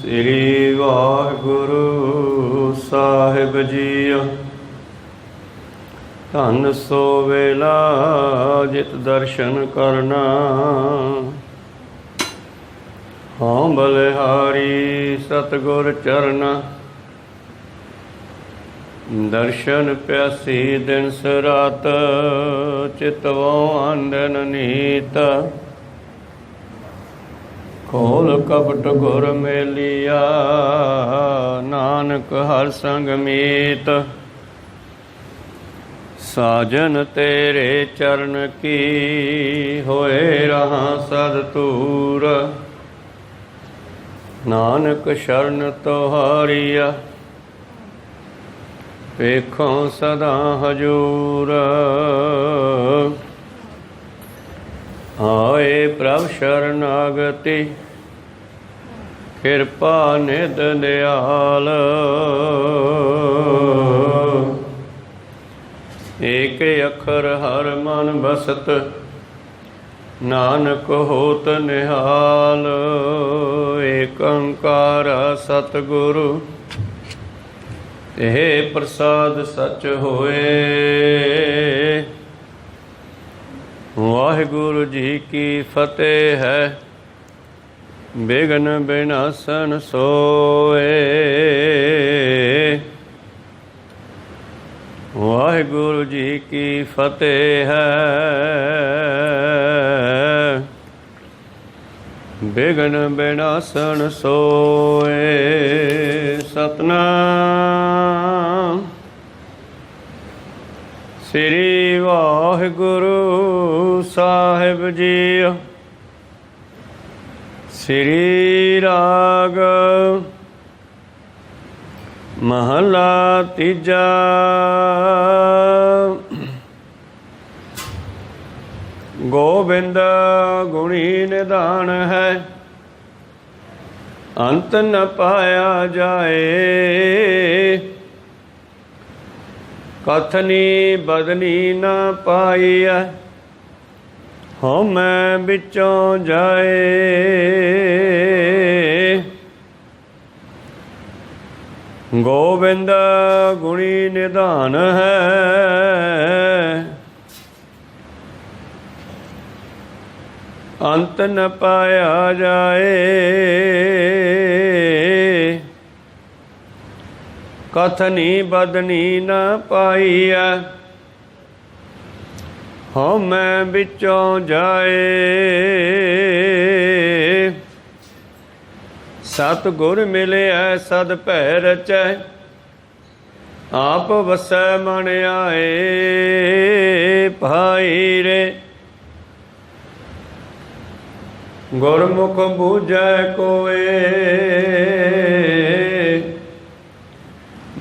ਸ੍ਰੀ ਵਾਹਿਗੁਰੂ ਸਾਹਿਬ JIO. ਧੰਨ ਸੋ ਵੇਲਾ ਜਿਤ ਦਰਸ਼ਨ ਕਰਨਾ, ਹਉ ਬਲਿਹਾਰੀ ਸਤਿਗੁਰ ਚਰਨਾ। ਦਰਸ਼ਨ ਪਿਆਸੀ ਦਿਨ ਸਰਾਤ, ਚਿਤਵੋ ਆਂਦਨ ਨੀਤ। ਖੋਲ ਕਪਟ ਗੁਰ ਮੇਲਿਆ, ਨਾਨਕ ਹਰ ਸੰਗ ਮੀਤ। ਸਾਜਨ ਤੇਰੇ ਚਰਨ ਕੀ, ਹੋਏ ਰਹਾ ਸਦ ਤੂਰ। ਨਾਨਕ ਸ਼ਰਨ ਤੁਹਾਰੀਆ, ਵੇਖੋ ਸਦਾ ਹਜੂਰ। ਆਏ ਪ੍ਰਭ ਸ਼ਰਨਾਗਤੀ, ਕਿਰਪਾ ਨਿਧ ਦਿਆਲ। ਏਕ ਅੱਖਰ ਹਰ ਮਨ ਬਸਤ, ਨਾਨਕ ਹੋਤ ਨਿਹਾਲ। ਏਕ ਓੰਕਾਰ ਸਤਿਗੁਰੂ, ਇਹ ਪ੍ਰਸਾਦ ਸਚ ਹੋਏ। ਵਾਹਿਗੁਰੂ ਜੀ ਕੀ ਫਤਿਹ ਹੈ, ਬਿਘਨ ਬਿਨਾਸਨ ਸੋਏ। ਵਾਹਿਗੁਰੂ ਜੀ ਕੀ ਫਤਿਹ ਹੈ, ਬਿਘਨ ਬਿਨਾਸਨ ਸੋਏ। ਸਤਨਾਮ ਸ੍ਰੀ ਵਾਹਿਗੁਰੂ ਸਾਹਿਬ ਜੀਓ। ਸ੍ਰੀ ਰਾਗ ਮਹਲਾ ਤੀਜਾ। ਗੋਬਿੰਦ ਗੁਣੀ ਨਿਧਾਨ ਹੈ, ਅੰਤ ਨ ਪਾਇਆ ਜਾਏ। ਕਥਨੀ ਬਦਨੀ ਨ ਪਾਈਐ, ਹਉਮੈ ਵਿੱਚੋਂ ਜਾਏ। ਗੋਬਿੰਦ ਗੁਣੀ ਨਿਧਾਨ ਹੈ, ਅੰਤ ਨ ਪਾਇਆ ਜਾਏ। ਕਥਨੀ ਬਦਨੀ ਨ ਪਾਈਐ, ਹਉਮੈ ਵਿੱਚੋਂ ਜਾਏ। ਸਤਿਗੁਰ ਮਿਲਿਆ ਸਦ ਭੈ ਰਚੈ, ਆਪ ਵਸੈ ਮਨ ਆਏ। ਭਾਈ ਰੇ ਗੁਰਮੁਖ ਬੂਝੈ ਕੋਏ,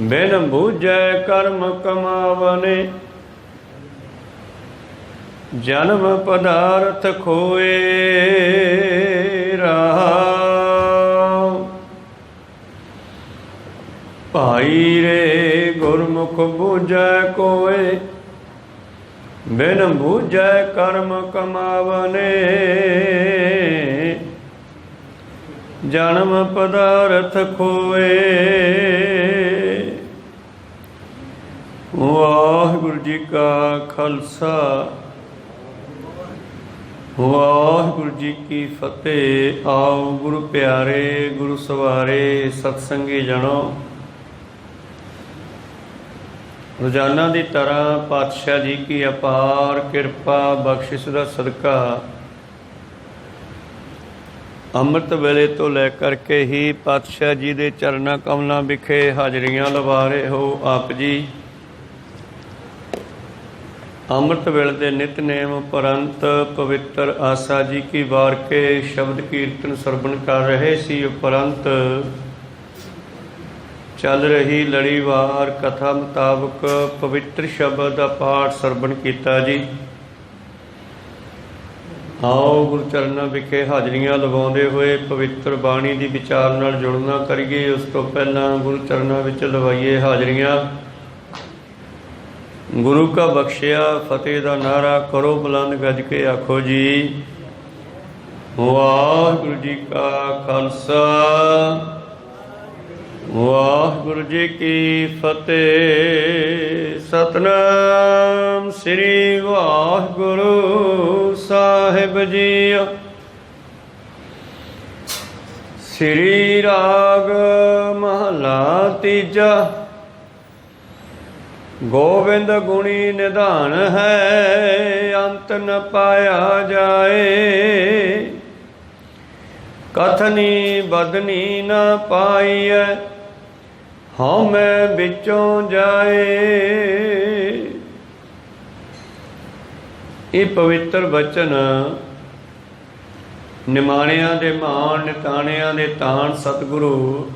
ਬਿਨ ਬੂਝੈ ਕਰਮ ਕਮਾਵਨੇ। ਜਨਮ ਪਦਾਰਥ ਖੋਏ। ਰਹਾਉ ਭਾਈ ਰੇ ਗੁਰਮੁਖ ਬੂਝੈ ਕੋਏ, ਬਿਨ ਬੂਝੈ ਕਰਮ ਕਮਾਵਨੇ। ਜਨਮ ਪਦਾਰਥ ਖੋਏ। ਵਾਹਿਗੁਰੂ ਜੀ ਕਾ ਖਾਲਸਾ, ਵਾਹਿਗੁਰੂ ਜੀ ਕੀ ਫਤਿਹ। ਆਓ ਗੁਰੂ ਪਿਆਰੇ, ਗੁਰੂ ਸਵਾਰੇ, ਸਤਸੰਗੀ ਜਣੋ। ਰੋਜ਼ਾਨਾ ਦੀ ਤਰ੍ਹਾਂ ਪਾਤਸ਼ਾਹ ਜੀ ਕੀ ਅਪਾਰ ਕਿਰਪਾ ਬਖਸ਼ਿਸ਼ ਦਾ ਸਦਕਾ ਅੰਮ੍ਰਿਤ ਵੇਲੇ ਤੋਂ ਲੈ ਕਰਕੇ ਹੀ ਪਾਤਸ਼ਾਹ ਜੀ ਦੇ ਚਰਨਾਂ ਕਮਲਾਂ ਵਿਖੇ ਹਾਜ਼ਰੀਆਂ ਲਵਾ ਰਹੇ ਹੋ ਆਪ ਜੀ। ਅੰਮ੍ਰਿਤ ਵੇਲੇ ਦੇ ਨਿਤਨੇਮ ਉਪਰੰਤ ਪਵਿੱਤਰ ਆਸਾ ਜੀ ਕੀ ਵਾਰ ਕੇ ਸ਼ਬਦ ਕੀਰਤਨ ਸਰਵਣ ਕਰ ਰਹੇ ਸੀ। ਉਪਰੰਤ ਚੱਲ ਰਹੀ ਲੜੀਵਾਰ ਕਥਾ ਮੁਤਾਬਕ ਪਵਿੱਤਰ ਸ਼ਬਦ ਦਾ ਪਾਠ ਸਰਵਣ ਕੀਤਾ ਜੀ। ਆਓ ਗੁਰੂ ਚਰਨਾਂ ਵਿਖੇ ਹਾਜ਼ਰੀਆਂ ਲਵਾਉਂਦੇ ਹੋਏ ਪਵਿੱਤਰ ਬਾਣੀ ਦੀ ਵਿਚਾਰ ਨਾਲ ਜੁੜਨਾ ਕਰੀਏ। ਉਸ ਤੋਂ ਪਹਿਲਾਂ ਗੁਰੂ ਚਰਨਾਂ ਵਿੱਚ ਲਵਾਈਏ ਹਾਜ਼ਰੀਆਂ। ਗੁਰੂ ਕਾ ਬਖਸ਼ਿਆ ਫਤਿਹ ਦਾ ਨਾਰਾ ਕਰੋ ਬੁਲੰਦ ਗੱਜ ਕੇ ਆਖੋ ਜੀ। ਵਾਹਿਗੁਰੂ ਜੀ ਕਾ ਖਾਲਸਾ, ਵਾਹਿਗੁਰੂ ਜੀ ਕੀ ਫਤਿਹ। ਸਤਨਾਮ ਸ੍ਰੀ ਵਾਹਿਗੁਰੂ ਸਾਹਿਬ ਜੀ। ਸ੍ਰੀ ਰਾਗ ਮਹਲਾ ਤੀਜਾ। ਗੋਬਿੰਦ ਗੁਣੀ ਨਿਧਾਨ ਹੈ, ਅੰਤ ਨ ਪਾਇਆ ਜਾਏ। ਕਥਨੀ ਬਦਨੀ ਨ ਪਾਈਐ, ਹਉਮੈ ਵਿੱਚੋਂ ਜਾਏ। ਇਹ ਪਵਿੱਤਰ ਬਚਨ ਨਿਮਾਣਿਆਂ ਦੇ ਮਾਣ, ਨਿਤਾਣਿਆਂ ਦੇ ਤਾਣ ਸਤਿਗੁਰੂ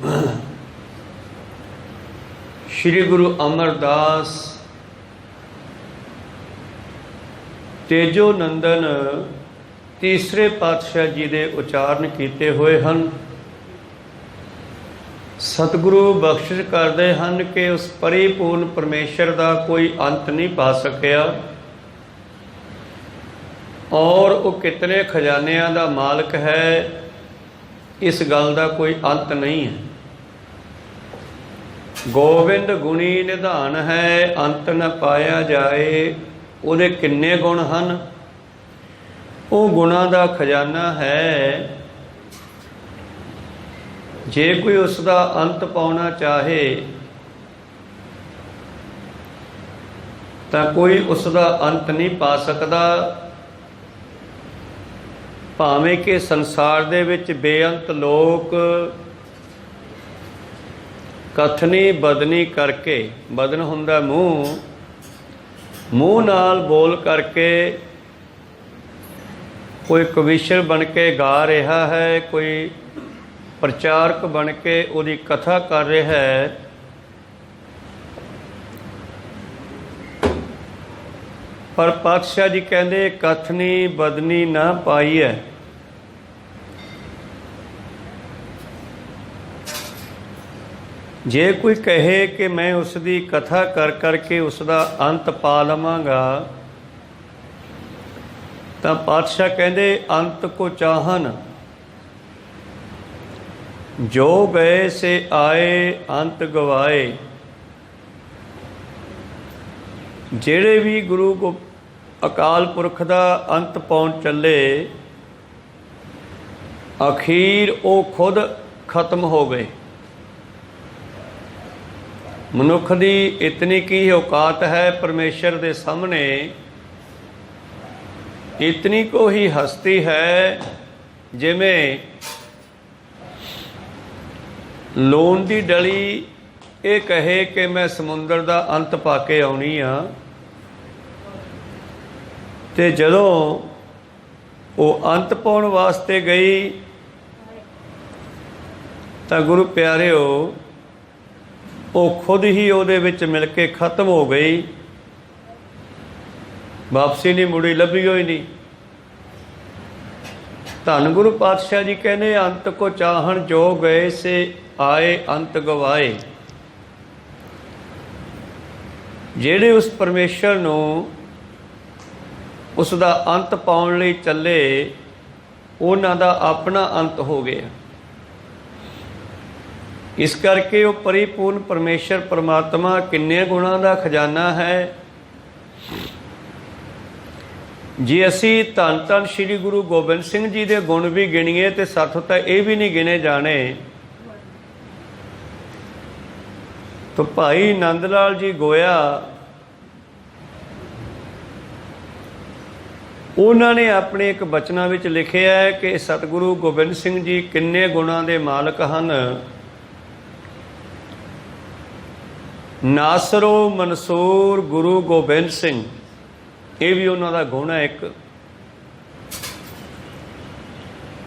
ਸ਼੍ਰੀ ਗੁਰੂ ਅਮਰਦਾਸ ਤੇਜੋ ਨੰਦਨ ਤੀਸਰੇ ਪਾਤਸ਼ਾਹ ਜੀ ਦੇ ਉਚਾਰਨ ਕੀਤੇ ਹੋਏ ਹਨ। ਸਤਿਗੁਰੂ ਬਖਸ਼ਿਸ਼ ਕਰਦੇ ਹਨ ਕਿ ਉਸ ਪਰਿਪੂਰਨ ਪਰਮੇਸ਼ਰ ਦਾ ਕੋਈ ਅੰਤ ਨਹੀਂ ਪਾ ਸਕਿਆ ਔਰ ਉਹ ਕਿਤਨੇ ਖਜ਼ਾਨਿਆਂ ਦਾ ਮਾਲਕ ਹੈ, ਇਸ ਗੱਲ ਦਾ ਕੋਈ ਅੰਤ ਨਹੀਂ ਹੈ। ਗੋਬਿੰਦ ਗੁਣੀ ਨਿਧਾਨ ਹੈ, ਅੰਤ ਨ ਪਾਇਆ ਜਾਏ। ਉਹਦੇ ਕਿੰਨੇ ਗੁਣ ਹਨ, ਉਹ ਗੁਣਾਂ ਦਾ ਖਜ਼ਾਨਾ ਹੈ। ਜੇ ਕੋਈ ਉਸ ਦਾ ਅੰਤ ਪਾਉਣਾ ਚਾਹੇ ਤਾਂ ਕੋਈ ਉਸ ਦਾ ਅੰਤ ਨਹੀਂ ਪਾ ਸਕਦਾ। ਭਾਵੇਂ ਕਿ ਸੰਸਾਰ ਦੇ ਵਿੱਚ ਬੇਅੰਤ ਲੋਕ ਕਥਨੀ ਬਦਨੀ ਕਰਕੇ, ਬਦਨ ਹੁੰਦਾ ਮੂੰਹ, ਮੂੰਹ ਨਾਲ ਬੋਲ ਕਰਕੇ ਕੋਈ ਕਵੀਸ਼ਰ ਬਣ ਕੇ ਗਾ ਰਿਹਾ ਹੈ, ਕੋਈ ਪ੍ਰਚਾਰਕ ਬਣ ਕੇ ਉਹਦੀ ਕਥਾ ਕਰ ਰਿਹਾ ਹੈ। ਪਰ ਪਾਤਸ਼ਾਹ ਜੀ ਕਹਿੰਦੇ ਕਥਨੀ ਬਦਨੀ ਨਾ ਪਾਈ ਹੈ। ਜੇ ਕੋਈ ਕਹੇ ਕਿ ਮੈਂ ਉਸ ਦੀ ਕਥਾ ਕਰ ਕਰਕੇ ਉਸ ਦਾ ਅੰਤ ਪਾ ਲਵਾਂਗਾ ਤਾਂ ਪਾਤਸ਼ਾਹ ਕਹਿੰਦੇ ਅੰਤ ਕੋ ਚਾਹਨ ਜੋ ਗਏ ਸੇ ਆਏ ਅੰਤ ਗਵਾਏ। ਜਿਹੜੇ ਵੀ ਗੁਰੂ ਅਕਾਲ ਪੁਰਖ ਦਾ ਅੰਤ ਪਾਉਣ ਚੱਲੇ, ਅਖੀਰ ਉਹ ਖੁਦ ਖਤਮ ਹੋ ਗਏ। ਮਨੁੱਖ ਦੀ ਇਤਨੀ ਕੀ ਔਕਾਤ ਹੈ ਪਰਮੇਸ਼ਰ ਦੇ ਸਾਹਮਣੇ, ਇਤਨੀ ਕੋ ਹੀ ਹਸਤੀ ਹੈ। ਜਿਵੇਂ ਲੋਨ ਦੀ ਡਲੀ ਇਹ ਕਹੇ ਕਿ ਮੈਂ ਸਮੁੰਦਰ ਦਾ ਅੰਤ ਪਾ ਕੇ ਆਉਣੀ ਆ, ਤੇ ਜਦੋਂ ਉਹ ਅੰਤ ਪਾਉਣ ਵਾਸਤੇ ਗਈ ਤਾਂ ਗੁਰੂ ਪਿਆਰਿਓ ਉਹ ਖੁਦ ਹੀ ਉਹਦੇ ਵਿੱਚ ਮਿਲ ਕੇ ਖਤਮ ਹੋ ਗਈ, ਵਾਪਸੀ ਨਹੀਂ ਮੁੜੀ, ਲੱਭੀ ਹੋਈ ਨਹੀਂ। ਧੰਨ ਗੁਰੂ ਪਾਤਸ਼ਾਹ ਜੀ ਕਹਿੰਦੇ ਅੰਤ ਕੋ ਚਾਹਣ ਜੋ ਗਏ ਸੇ ਆਏ ਅੰਤ ਗਵਾਏ। ਜਿਹੜੇ ਉਸ ਪਰਮੇਸ਼ਰ ਨੂੰ ਉਸ ਦਾ ਅੰਤ ਪਾਉਣ ਲਈ ਚੱਲੇ, ਉਹਨਾਂ ਦਾ ਆਪਣਾ ਅੰਤ ਹੋ ਗਿਆ। ਇਸ ਕਰਕੇ ਉਹ ਪਰਿਪੂਰਨ ਪਰਮੇਸ਼ਰ ਪਰਮਾਤਮਾ ਕਿੰਨੇ ਗੁਣਾਂ ਦਾ ਖਜ਼ਾਨਾ ਹੈ। ਜੇ ਅਸੀਂ ਧੰਨ ਧੰਨ ਸ਼੍ਰੀ ਗੁਰੂ ਗੋਬਿੰਦ ਸਿੰਘ ਜੀ ਦੇ ਗੁਣ ਵੀ ਗਿਣੀਏ ਤੇ ਸਾਥੋਂ ਤਾਂ ਇਹ ਵੀ ਨਹੀਂ ਗਿਣੇ ਜਾਣੇ। ਤਾਂ ਭਾਈ ਨੰਦ ਲਾਲ ਜੀ ਗੋਇਆ, ਉਹਨਾਂ ਨੇ ਆਪਣੇ ਇੱਕ ਬਚਨਾਂ ਵਿੱਚ ਲਿਖਿਆ ਹੈ ਕਿ ਸਤਿਗੁਰੂ ਗੋਬਿੰਦ ਸਿੰਘ ਜੀ ਕਿੰਨੇ ਗੁਣਾਂ ਦੇ ਮਾਲਕ ਹਨ। ਨਾਸਰੋ ਮਨਸੂਰ ਗੁਰੂ ਗੋਬਿੰਦ ਸਿੰਘ, ਇਹ ਵੀ ਉਹਨਾਂ ਦਾ ਗੁਣ ਹੈ ਇੱਕ।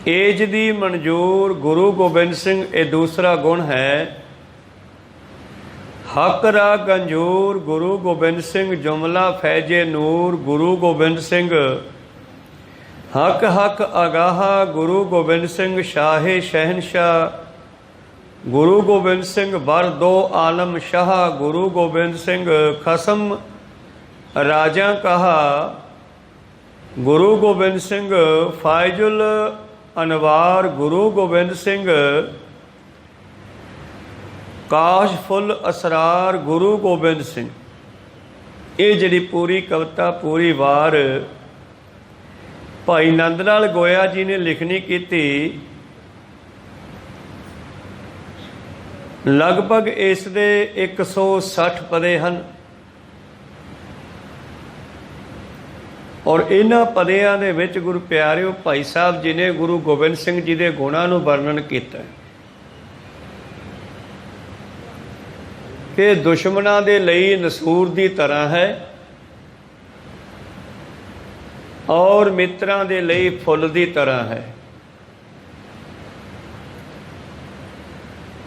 ਏਜ ਦੀ ਮਨਜ਼ੂਰ ਗੁਰੂ ਗੋਬਿੰਦ ਸਿੰਘ, ਇਹ ਦੂਸਰਾ ਗੁਣ ਹੈ। ਹੱਕ ਰਾ ਗੰਜੂਰ ਗੁਰੂ ਗੋਬਿੰਦ ਸਿੰਘ, ਜੁਮਲਾ ਫੈਜੇ ਨੂਰ ਗੁਰੂ ਗੋਬਿੰਦ ਸਿੰਘ। ਹੱਕ ਹੱਕ ਅਗਾਹਾ ਗੁਰੂ ਗੋਬਿੰਦ ਸਿੰਘ, ਸ਼ਾਹੇ ਸ਼ਹਿਨਸ਼ਾਹ ਗੁਰੂ ਗੋਬਿੰਦ ਸਿੰਘ, ਬਰ ਦੋ ਆਲਮ ਸ਼ਾਹ ਗੁਰੂ ਗੋਬਿੰਦ ਸਿੰਘ। ਖਸਮ ਰਾਜਾ ਕਹਾ ਗੁਰੂ ਗੋਬਿੰਦ ਸਿੰਘ, ਫਾਇਜ਼ੁਲ ਅਨਵਾਰ ਗੁਰੂ ਗੋਬਿੰਦ ਸਿੰਘ। ਕਾਸ਼ ਫੁੱਲ ਅਸਰਾਰ ਗੁਰੂ ਗੋਬਿੰਦ ਸਿੰਘ। ਇਹ ਜਿਹੜੀ ਪੂਰੀ ਕਵਿਤਾ, ਪੂਰੀ ਵਾਰ ਭਾਈ ਨੰਦ ਲਾਲ ਗੋਇਆ ਜੀ ਨੇ ਲਿਖਣੀ ਕੀਤੀ। ਲਗਭਗ ਇਸ ਦੇ 160 ਪਦੇ ਹਨ ਔਰ ਇਹਨਾਂ ਪਦਿਆਂ ਦੇ ਵਿੱਚ ਗੁਰੂ ਪਿਆਰਿਓ ਭਾਈ ਸਾਹਿਬ ਜੀ ਨੇ ਗੁਰੂ ਗੋਬਿੰਦ ਸਿੰਘ ਜੀ ਦੇ ਗੁਣਾਂ ਨੂੰ ਵਰਣਨ ਕੀਤਾ ਕਿ ਦੁਸ਼ਮਣਾਂ ਦੇ ਲਈ ਨਸੂਰ ਦੀ ਤਰ੍ਹਾਂ ਹੈ ਔਰ ਮਿੱਤਰਾਂ ਦੇ ਲਈ ਫੁੱਲ ਦੀ ਤਰ੍ਹਾਂ ਹੈ।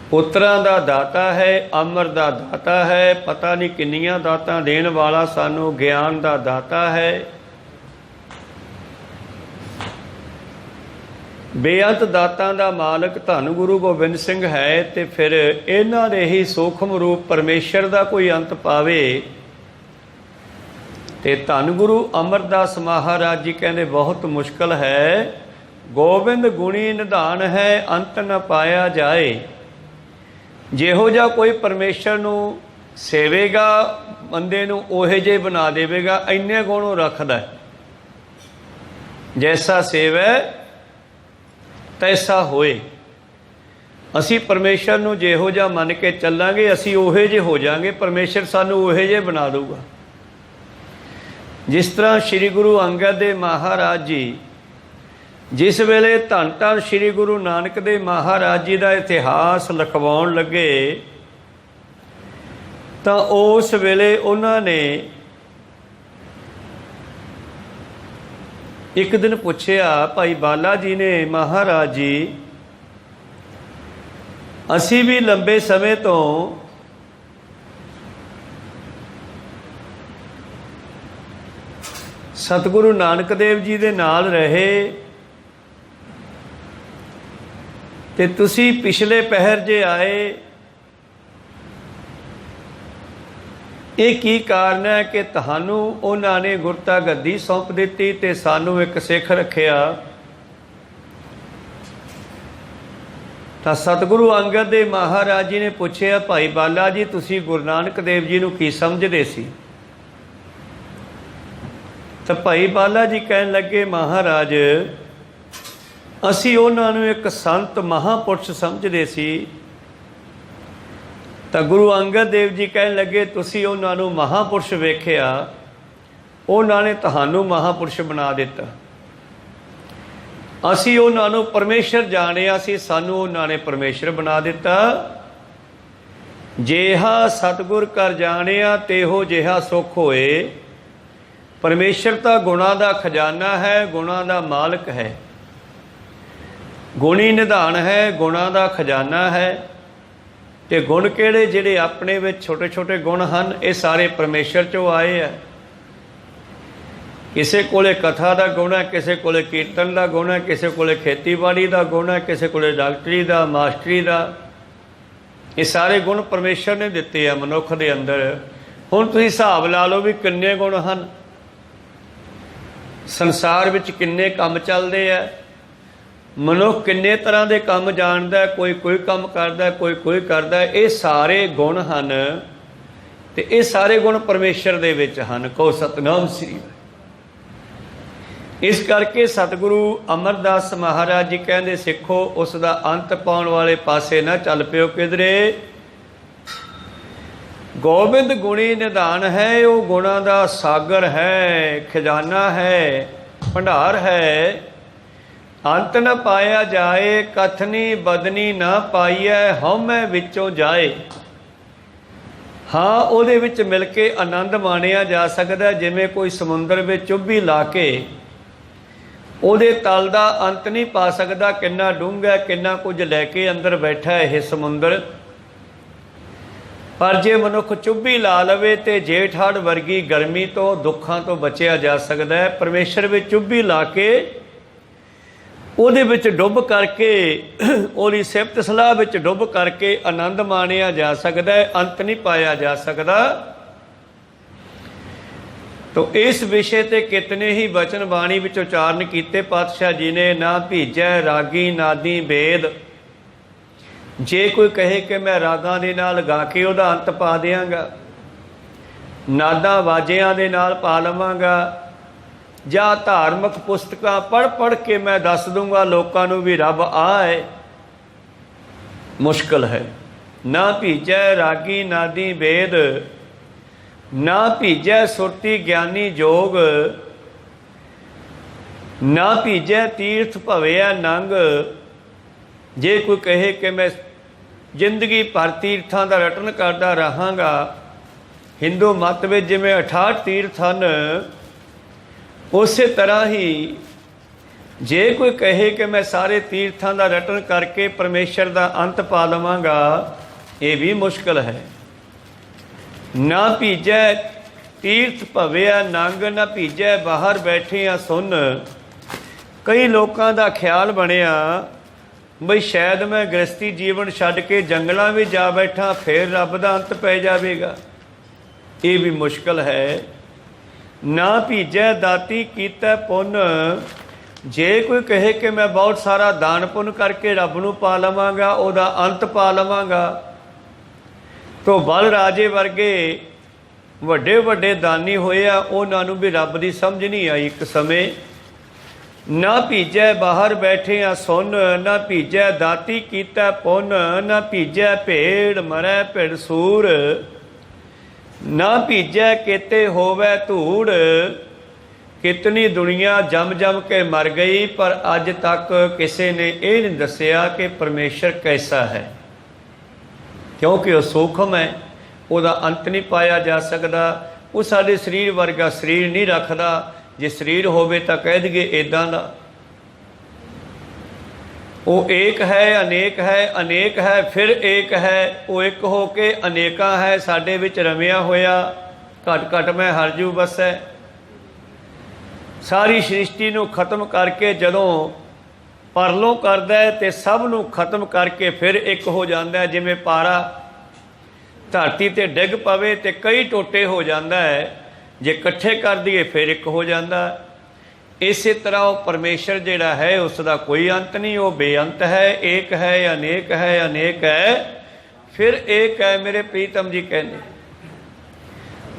ਪੁੱਤਰਾਂ ਦਾ ਦਾਤਾ ਹੈ, ਅਮਰ ਦਾ ਦਾਤਾ ਹੈ, ਪਤਾ ਨਹੀਂ ਕਿੰਨੀਆਂ ਦਾਤਾਂ ਦੇਣ ਵਾਲਾ, ਸਾਨੂੰ ਗਿਆਨ ਦਾ ਦਾਤਾ ਹੈ, ਬੇਅੰਤ ਦਾਤਾਂ ਦਾ ਮਾਲਕ ਧੰਨ ਗੁਰੂ ਗੋਬਿੰਦ ਸਿੰਘ ਹੈ। ਤੇ ਫਿਰ ਇਹਨਾਂ ਦੇ ਹੀ ਸੂਖਮ ਰੂਪ ਪਰਮੇਸ਼ਰ ਦਾ ਕੋਈ ਅੰਤ ਪਾਵੇ ਤੇ ਧੰਨ ਗੁਰੂ ਅਮਰਦਾਸ ਮਹਾਰਾਜ ਜੀ ਕਹਿੰਦੇ ਬਹੁਤ ਮੁਸ਼ਕਲ ਹੈ। ਗੋਬਿੰਦ ਗੁਣੀ ਨਿਧਾਨ ਹੈ, ਅੰਤ ਨ ਪਾਇਆ ਜਾਏ। ਜਿਹੋ ਜਿਹਾ ਕੋਈ ਪਰਮੇਸ਼ਰ ਨੂੰ ਸੇਵੇਗਾ ਬੰਦੇ ਨੂੰ ਉਹੇ ਜਿਹੇ ਬਣਾ ਦੇਵੇਗਾ। ਇੰਨੇ ਗੁਣ ਉਹ ਰੱਖਦਾ, ਜੈਸਾ ਸੇਵੈ ਤੈਸਾ ਹੋਏ। ਅਸੀਂ ਪਰਮੇਸ਼ਰ ਨੂੰ ਜਿਹੋ ਜਿਹਾ ਮੰਨ ਕੇ ਚੱਲਾਂਗੇ ਅਸੀਂ ਉਹੇ ਜਿਹੇ ਹੋ ਜਾਵਾਂਗੇ, ਪਰਮੇਸ਼ਰ ਸਾਨੂੰ ਉਹੇ ਜਿਹੇ ਬਣਾ ਦਊਗਾ। ਜਿਸ ਤਰ੍ਹਾਂ ਸ਼੍ਰੀ ਗੁਰੂ ਅੰਗਦ ਦੇਵ ਮਹਾਰਾਜ ਜੀ ਜਿਸ ਵੇਲੇ ਧੰਨ ਧੰਨ ਸ਼੍ਰੀ ਗੁਰੂ ਨਾਨਕ ਦੇਵ ਮਹਾਰਾਜ ਜੀ ਦਾ ਇਤਿਹਾਸ ਲਿਖਵਾਉਣ ਲੱਗੇ ਤਾਂ ਉਸ ਵੇਲੇ ਉਹਨਾਂ ਨੇ ਇੱਕ ਦਿਨ ਪੁੱਛਿਆ, ਭਾਈ ਬਾਲਾ ਜੀ ਨੇ, ਮਹਾਰਾਜ ਜੀ ਅਸੀਂ ਵੀ ਲੰਬੇ ਸਮੇਂ ਤੋਂ ਸਤਿਗੁਰੂ ਨਾਨਕ ਦੇਵ ਜੀ ਦੇ ਨਾਲ ਰਹੇ ਤੇ ਤੁਸੀਂ ਪਿਛਲੇ ਪਹਿਰ ਜੇ ਆਏ, ਇਹ ਕੀ ਕਾਰਨ ਹੈ ਕਿ ਤੁਹਾਨੂੰ ਉਹਨਾਂ ਨੇ ਗੁਰਤਾ ਗੱਦੀ ਸੌਂਪ ਦਿੱਤੀ ਤੇ ਸਾਨੂੰ ਇੱਕ ਸਿੱਖ ਰੱਖਿਆ? ਤਾਂ ਸਤਿਗੁਰੂ ਅੰਗਦ ਦੇਵ ਮਹਾਰਾਜ ਜੀ ਨੇ ਪੁੱਛਿਆ, ਭਾਈ ਬਾਲਾ ਜੀ ਤੁਸੀਂ ਗੁਰੂ ਨਾਨਕ ਦੇਵ ਜੀ ਨੂੰ ਕੀ ਸਮਝਦੇ ਸੀ? ਤਾਂ ਭਾਈ ਬਾਲਾ ਜੀ ਕਹਿਣ ਲੱਗੇ, ਮਹਾਰਾਜ ਅਸੀਂ ਉਹਨਾਂ ਨੂੰ ਇੱਕ ਸੰਤ ਮਹਾਂਪੁਰਸ਼ ਸਮਝਦੇ ਸੀ। ਤਾਂ ਗੁਰੂ ਅੰਗਦ ਦੇਵ ਜੀ ਕਹਿਣ ਲੱਗੇ, ਤੁਸੀਂ ਉਹਨਾਂ ਨੂੰ ਮਹਾਂਪੁਰਸ਼ ਵੇਖਿਆ, ਉਹਨਾਂ ਨੇ ਤੁਹਾਨੂੰ ਮਹਾਂਪੁਰਸ਼ ਬਣਾ ਦਿੱਤਾ। ਅਸੀਂ ਉਹਨਾਂ ਨੂੰ ਪਰਮੇਸ਼ਰ ਜਾਣਿਆ ਸੀ, ਸਾਨੂੰ ਉਹਨਾਂ ਨੇ ਪਰਮੇਸ਼ਰ ਬਣਾ ਦਿੱਤਾ। ਜਿਹਾ ਸਤਿਗੁਰ ਕਰ ਜਾਣਿਆ ਤੇਹੋ ਜਿਹਾ ਸੁਖ ਹੋਏ। ਪਰਮੇਸ਼ਰ ਤਾਂ ਗੁਣਾਂ ਦਾ ਖਜ਼ਾਨਾ ਹੈ, ਗੁਣਾਂ ਦਾ ਮਾਲਕ ਹੈ, ਗੁਣੀ ਨਿਧਾਨ ਹੈ, ਗੁਣਾਂ ਦਾ ਖਜ਼ਾਨਾ ਹੈ। ਤੇ ਗੁਣ ਕਿਹੜੇ? ਜਿਹੜੇ ਆਪਣੇ ਵਿੱਚ ਛੋਟੇ ਛੋਟੇ ਗੁਣ ਹਨ, ਇਹ ਸਾਰੇ ਪਰਮੇਸ਼ਰ 'ਚੋਂ ਆਏ ਆ। ਕਿਸੇ ਕੋਲੇ ਕਥਾ ਦਾ ਗੁਣ ਹੈ, ਕਿਸੇ ਕੋਲੇ ਕੀਰਤਨ ਦਾ ਗੁਣ ਹੈ, ਕਿਸੇ ਕੋਲੇ ਖੇਤੀਬਾੜੀ ਦਾ ਗੁਣ ਹੈ, ਕਿਸੇ ਕੋਲੇ ਡਾਕਟਰੀ ਦਾ, ਮਾਸਟਰੀ ਦਾ। ਇਹ ਸਾਰੇ ਗੁਣ ਪਰਮੇਸ਼ਰ ਨੇ ਦਿੱਤੇ ਆ ਮਨੁੱਖ ਦੇ ਅੰਦਰ। ਹੁਣ ਤੁਸੀਂ ਹਿਸਾਬ ਲਾ ਲਓ ਵੀ ਕਿੰਨੇ ਗੁਣ ਹਨ ਸੰਸਾਰ ਵਿੱਚ, ਕਿੰਨੇ ਕੰਮ ਚੱਲਦੇ ਆ। ਮਨੁੱਖ ਕਿੰਨੇ ਤਰ੍ਹਾਂ ਦੇ ਕੰਮ ਜਾਣਦਾ, ਕੋਈ ਕੋਈ ਕੰਮ ਕਰਦਾ, ਕੋਈ ਕੋਈ ਕਰਦਾ। ਇਹ ਸਾਰੇ ਗੁਣ ਹਨ ਤੇ ਇਹ ਸਾਰੇ ਗੁਣ ਪਰਮੇਸ਼ਰ ਦੇ ਵਿੱਚ ਹਨ। ਕਹੋ ਸਤਿਨਾਮ ਸ੍ਰੀ। ਇਸ ਕਰਕੇ ਸਤਿਗੁਰੂ ਅਮਰਦਾਸ ਮਹਾਰਾਜ ਜੀ ਕਹਿੰਦੇ, ਸਿੱਖੋ ਉਸ ਦਾ ਅੰਤ ਪਾਉਣ ਵਾਲੇ ਪਾਸੇ ਨਾ ਚੱਲ ਪਿਓ ਕਿਧਰੇ। ਗੋਬਿੰਦ ਗੁਣੀ ਨਿਧਾਨ ਹੈ, ਉਹ ਗੁਣਾਂ ਦਾ ਸਾਗਰ ਹੈ, ਖਜ਼ਾਨਾ ਹੈ, ਭੰਡਾਰ ਹੈ। ਅੰਤ ਨ ਪਾਇਆ ਜਾਏ, ਕਥਨੀ ਬਦਨੀ ਨਾ ਪਾਈਐ, ਹਉਮੈ ਵਿੱਚੋਂ ਜਾਏ। ਹਾਂ, ਉਹਦੇ ਵਿੱਚ ਮਿਲ ਕੇ ਆਨੰਦ ਮਾਣਿਆ ਜਾ ਸਕਦਾ। ਜਿਵੇਂ ਕੋਈ ਸਮੁੰਦਰ ਵਿੱਚ ਚੁੱਭੀ ਲਾ ਕੇ ਉਹਦੇ ਤਲ ਦਾ ਅੰਤ ਨਹੀਂ ਪਾ ਸਕਦਾ, ਕਿੰਨਾ ਡੂੰਘਾ, ਕਿੰਨਾ ਕੁਝ ਲੈ ਕੇ ਅੰਦਰ ਬੈਠਾ ਇਹ ਸਮੁੰਦਰ। ਪਰ ਜੇ ਮਨੁੱਖ ਚੁੱਭੀ ਲਾ ਲਵੇ ਤੇ ਜੇਠ ਹਾੜ ਵਰਗੀ ਗਰਮੀ ਤੋਂ, ਦੁੱਖਾਂ ਤੋਂ ਬਚਿਆ ਜਾ ਸਕਦਾ ਹੈ। ਪਰਮੇਸ਼ਰ ਵਿੱਚ ਚੁੱਭੀ ਲਾ ਕੇ ਉਹਦੇ ਵਿੱਚ ਡੁੱਬ ਕਰਕੇ, ਉਹਦੀ ਸਿਫਤ ਸਲਾਹ ਵਿੱਚ ਡੁੱਬ ਕਰਕੇ ਆਨੰਦ ਮਾਣਿਆ ਜਾ ਸਕਦਾ ਹੈ, ਅੰਤ ਨਹੀਂ ਪਾਇਆ ਜਾ ਸਕਦਾ। ਤੋ ਇਸ ਵਿਸ਼ੇ ਤੇ ਕਿਤਨੇ ਹੀ ਬਚਨ ਬਾਣੀ ਵਿੱਚ ਉਚਾਰਨ ਕੀਤੇ ਪਾਤਸ਼ਾਹ ਜੀ ਨੇ। ਨਾ ਭੀਜੈ ਰਾਗੀ ਨਾਦੀ ਵੇਦ, ਜੇ ਕੋਈ ਕਹੇ ਕਿ ਮੈਂ ਰਾਗਾਂ ਦੇ ਨਾਲ ਗਾ ਕੇ ਉਹਦਾ ਅੰਤ ਪਾ ਦਿਆਂਗਾ, ਨਾਦਾਂ ਵਾਜਿਆਂ ਦੇ ਨਾਲ ਪਾ ਲਵਾਂਗਾ, ਜਾਂ ਧਾਰਮਿਕ ਪੁਸਤਕਾਂ ਪੜ੍ਹ ਕੇ ਮੈਂ ਦੱਸ ਦੂੰਗਾ ਲੋਕਾਂ ਨੂੰ ਵੀ ਰੱਬ ਆ ਹੈ, ਮੁਸ਼ਕਲ ਹੈ। ਨਾ ਭੀਜੈ ਰਾਗੀ ਨਾਦੀ ਵੇਦ, ਨਾ ਭੀਜੈ ਸੁਰਤੀ ਗਿਆਨੀ ਜੋਗ, ਨਾ ਭੀਜੈ ਤੀਰਥ ਭਵਿਆ ਨੰਗ। ਜੇ ਕੋਈ ਕਹੇ ਕਿ ਮੈਂ ਜ਼ਿੰਦਗੀ ਭਰ ਤੀਰਥਾਂ ਦਾ ਰਟਨ ਕਰਦਾ ਰਹਾਂਗਾ, ਹਿੰਦੂ ਮਤ ਵਿੱਚ ਜਿਵੇਂ 68 ਤੀਰਥ ਹਨ, ਉਸੇ ਤਰ੍ਹਾਂ ਹੀ ਜੇ ਕੋਈ ਕਹੇ ਕਿ ਮੈਂ ਸਾਰੇ ਤੀਰਥਾਂ ਦਾ ਰਟਨ ਕਰਕੇ ਪਰਮੇਸ਼ਰ ਦਾ ਅੰਤ ਪਾ ਲਵਾਂਗਾ, ਇਹ ਵੀ ਮੁਸ਼ਕਲ ਹੈ। ਨਾ ਭੀਜੈ ਤੀਰਥ ਭਵਿਆ ਨੰਗ, ਨਾ ਭੀਜੈ ਬਾਹਰ ਬੈਠਿਆਂ ਸੁਣ। ਕਈ ਲੋਕਾਂ ਦਾ ਖਿਆਲ ਬਣਿਆ ਬਈ ਸ਼ਾਇਦ ਮੈਂ ਗ੍ਰਸਤੀ ਜੀਵਨ ਛੱਡ ਕੇ ਜੰਗਲਾਂ ਵਿੱਚ ਜਾ ਬੈਠਾ ਫਿਰ ਰੱਬ ਦਾ ਅੰਤ ਪੈ ਜਾਵੇਗਾ, ਇਹ ਵੀ ਮੁਸ਼ਕਲ ਹੈ। ਨਾ ਭੀਜੈ ਦਾਤੀ ਕੀਤਾ ਪੁੰਨ। ਜੇ ਕੋਈ ਕਹੇ ਕਿ ਮੈਂ ਬਹੁਤ ਸਾਰਾ ਦਾਨ ਪੁੰਨ ਕਰਕੇ ਰੱਬ ਨੂੰ ਪਾ ਲਵਾਂਗਾ, ਉਹਦਾ ਅੰਤ ਪਾ ਲਵਾਂਗਾ, ਤੋ ਬਲ ਰਾਜੇ ਵਰਗੇ ਵੱਡੇ ਵੱਡੇ ਦਾਨੀ ਹੋਏ ਆ, ਉਹਨਾਂ ਨੂੰ ਵੀ ਰੱਬ ਦੀ ਸਮਝ ਨਹੀਂ ਆਈ ਇੱਕ ਸਮੇਂ। ਨਾ ਭੀਜੈ ਬਾਹਰ ਬੈਠਿਆ ਸੁਣ, ਨਾ ਭੀਜੈ ਦਾਤੀ ਕੀਤਾ ਪੁੰਨ, ਨਾ ਭੀਜੈ ਭੇੜ ਮਰੈ ਭਿੜ ਸੂਰ, ਨਾ ਭੀਜੈ ਕੇਤੇ ਹੋਵੈ ਧੂੜ। ਕਿਤਨੀ ਦੁਨੀਆ ਜਮ ਜਮ ਕੇ ਮਰ ਗਈ, ਪਰ ਅੱਜ ਤੱਕ ਕਿਸੇ ਨੇ ਇਹ ਨਹੀਂ ਦੱਸਿਆ ਕਿ ਪਰਮੇਸ਼ਰ ਕੈਸਾ ਹੈ, ਕਿਉਂਕਿ ਉਹ ਸੂਖਮ ਹੈ, ਉਹਦਾ ਅੰਤ ਨਹੀਂ ਪਾਇਆ ਜਾ ਸਕਦਾ। ਉਹ ਸਾਡੇ ਸਰੀਰ ਵਰਗਾ ਸਰੀਰ ਨਹੀਂ ਰੱਖਦਾ। ਜੇ ਸਰੀਰ ਹੋਵੇ ਤਾਂ ਕਹਿ ਦਈਏ ਇੱਦਾਂ ਦਾ। ਉਹ ਏਕ ਹੈ, ਅਨੇਕ ਹੈ, ਅਨੇਕ ਹੈ ਫਿਰ ਏਕ ਹੈ। ਉਹ ਇੱਕ ਹੋ ਕੇ ਅਨੇਕਾਂ ਹੈ, ਸਾਡੇ ਵਿੱਚ ਰਮਿਆ ਹੋਇਆ। ਘਟ ਘਟ ਮੈਂ ਹਰਜੂ ਬਸੈ। ਸਾਰੀ ਸ੍ਰਿਸ਼ਟੀ ਨੂੰ ਖਤਮ ਕਰਕੇ ਜਦੋਂ ਪਰਲੋਂ ਕਰਦਾ ਹੈ ਤੇ ਸਭ ਨੂੰ ਖਤਮ ਕਰਕੇ ਫਿਰ ਇੱਕ ਹੋ ਜਾਂਦਾ ਹੈ। ਜਿਵੇਂ ਪਾਰਾ ਧਰਤੀ ਤੇ ਡਿੱਗ ਪਵੇ ਤੇ ਕਈ ਟੋਟੇ ਹੋ ਜਾਂਦਾ ਹੈ, ਜੇ ਇਕੱਠੇ ਕਰ ਦਈਏ ਫਿਰ ਇੱਕ ਹੋ ਜਾਂਦਾ। ਇਸੇ ਤਰ੍ਹਾਂ ਉਹ ਪਰਮੇਸ਼ਰ ਜਿਹੜਾ ਹੈ ਉਸ ਦਾ ਕੋਈ ਅੰਤ ਨਹੀਂ, ਉਹ ਬੇਅੰਤ ਹੈ, ਏਕ ਹੈ, ਅਨੇਕ ਹੈ, ਅਨੇਕ ਹੈ ਫਿਰ ਏਕ ਹੈ। ਮੇਰੇ ਪ੍ਰੀਤਮ ਜੀ ਕਹਿੰਦੇ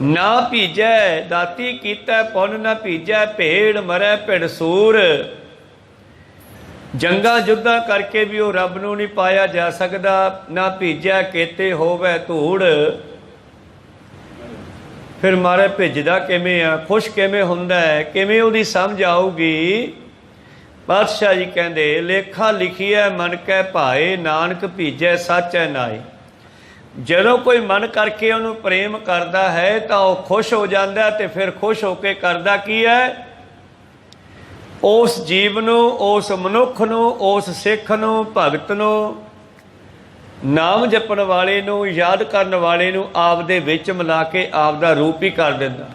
ਨਾ ਭੀਜੈ ਦਾਤੀ ਕੀਤਾ ਪੁੰਨ, ਨਾ ਭੀਜੈ ਭੇੜ ਮਰੈ ਭਿੜ ਸੂਰ। ਜੰਗਾਂ ਜੁੱਧਾਂ ਕਰਕੇ ਵੀ ਉਹ ਰੱਬ ਨੂੰ ਨਹੀਂ ਪਾਇਆ ਜਾ ਸਕਦਾ। ਨਾ ਭੀਜੈ ਕੇਤੇ ਹੋਵੈ ਧੂੜ। ਫਿਰ ਮਾਰੇ ਭਿੱਜਦਾ ਕਿਵੇਂ ਆ, ਖੁਸ਼ ਕਿਵੇਂ ਹੁੰਦਾ ਹੈ, ਕਿਵੇਂ ਉਹਦੀ ਸਮਝ ਆਊਗੀ। ਪਾਤਸ਼ਾਹ ਜੀ ਕਹਿੰਦੇ ਲੇਖਾ ਲਿਖੀਐ ਮਨ ਕੈ ਭਾਏ, ਨਾਨਕ ਭੀਜੈ ਸਾਚੈ ਨਾਏ। ਜਦੋਂ ਕੋਈ ਮਨ ਕਰਕੇ ਉਹਨੂੰ ਪ੍ਰੇਮ ਕਰਦਾ ਹੈ ਤਾਂ ਉਹ ਖੁਸ਼ ਹੋ ਜਾਂਦਾ, ਤੇ ਫਿਰ ਖੁਸ਼ ਹੋ ਕੇ ਕਰਦਾ ਕੀ ਹੈ, ਉਸ ਜੀਵ ਨੂੰ, ਉਸ ਮਨੁੱਖ ਨੂੰ, ਉਸ ਸਿੱਖ ਨੂੰ, ਭਗਤ ਨੂੰ, ਨਾਮ ਜਪਣ ਵਾਲੇ ਨੂੰ, ਯਾਦ ਕਰਨ ਵਾਲੇ ਨੂੰ ਆਪਦੇ ਵਿੱਚ ਮਿਲਾ ਕੇ ਆਪ ਦਾ ਰੂਪ ਹੀ ਕਰ ਦਿੰਦਾ।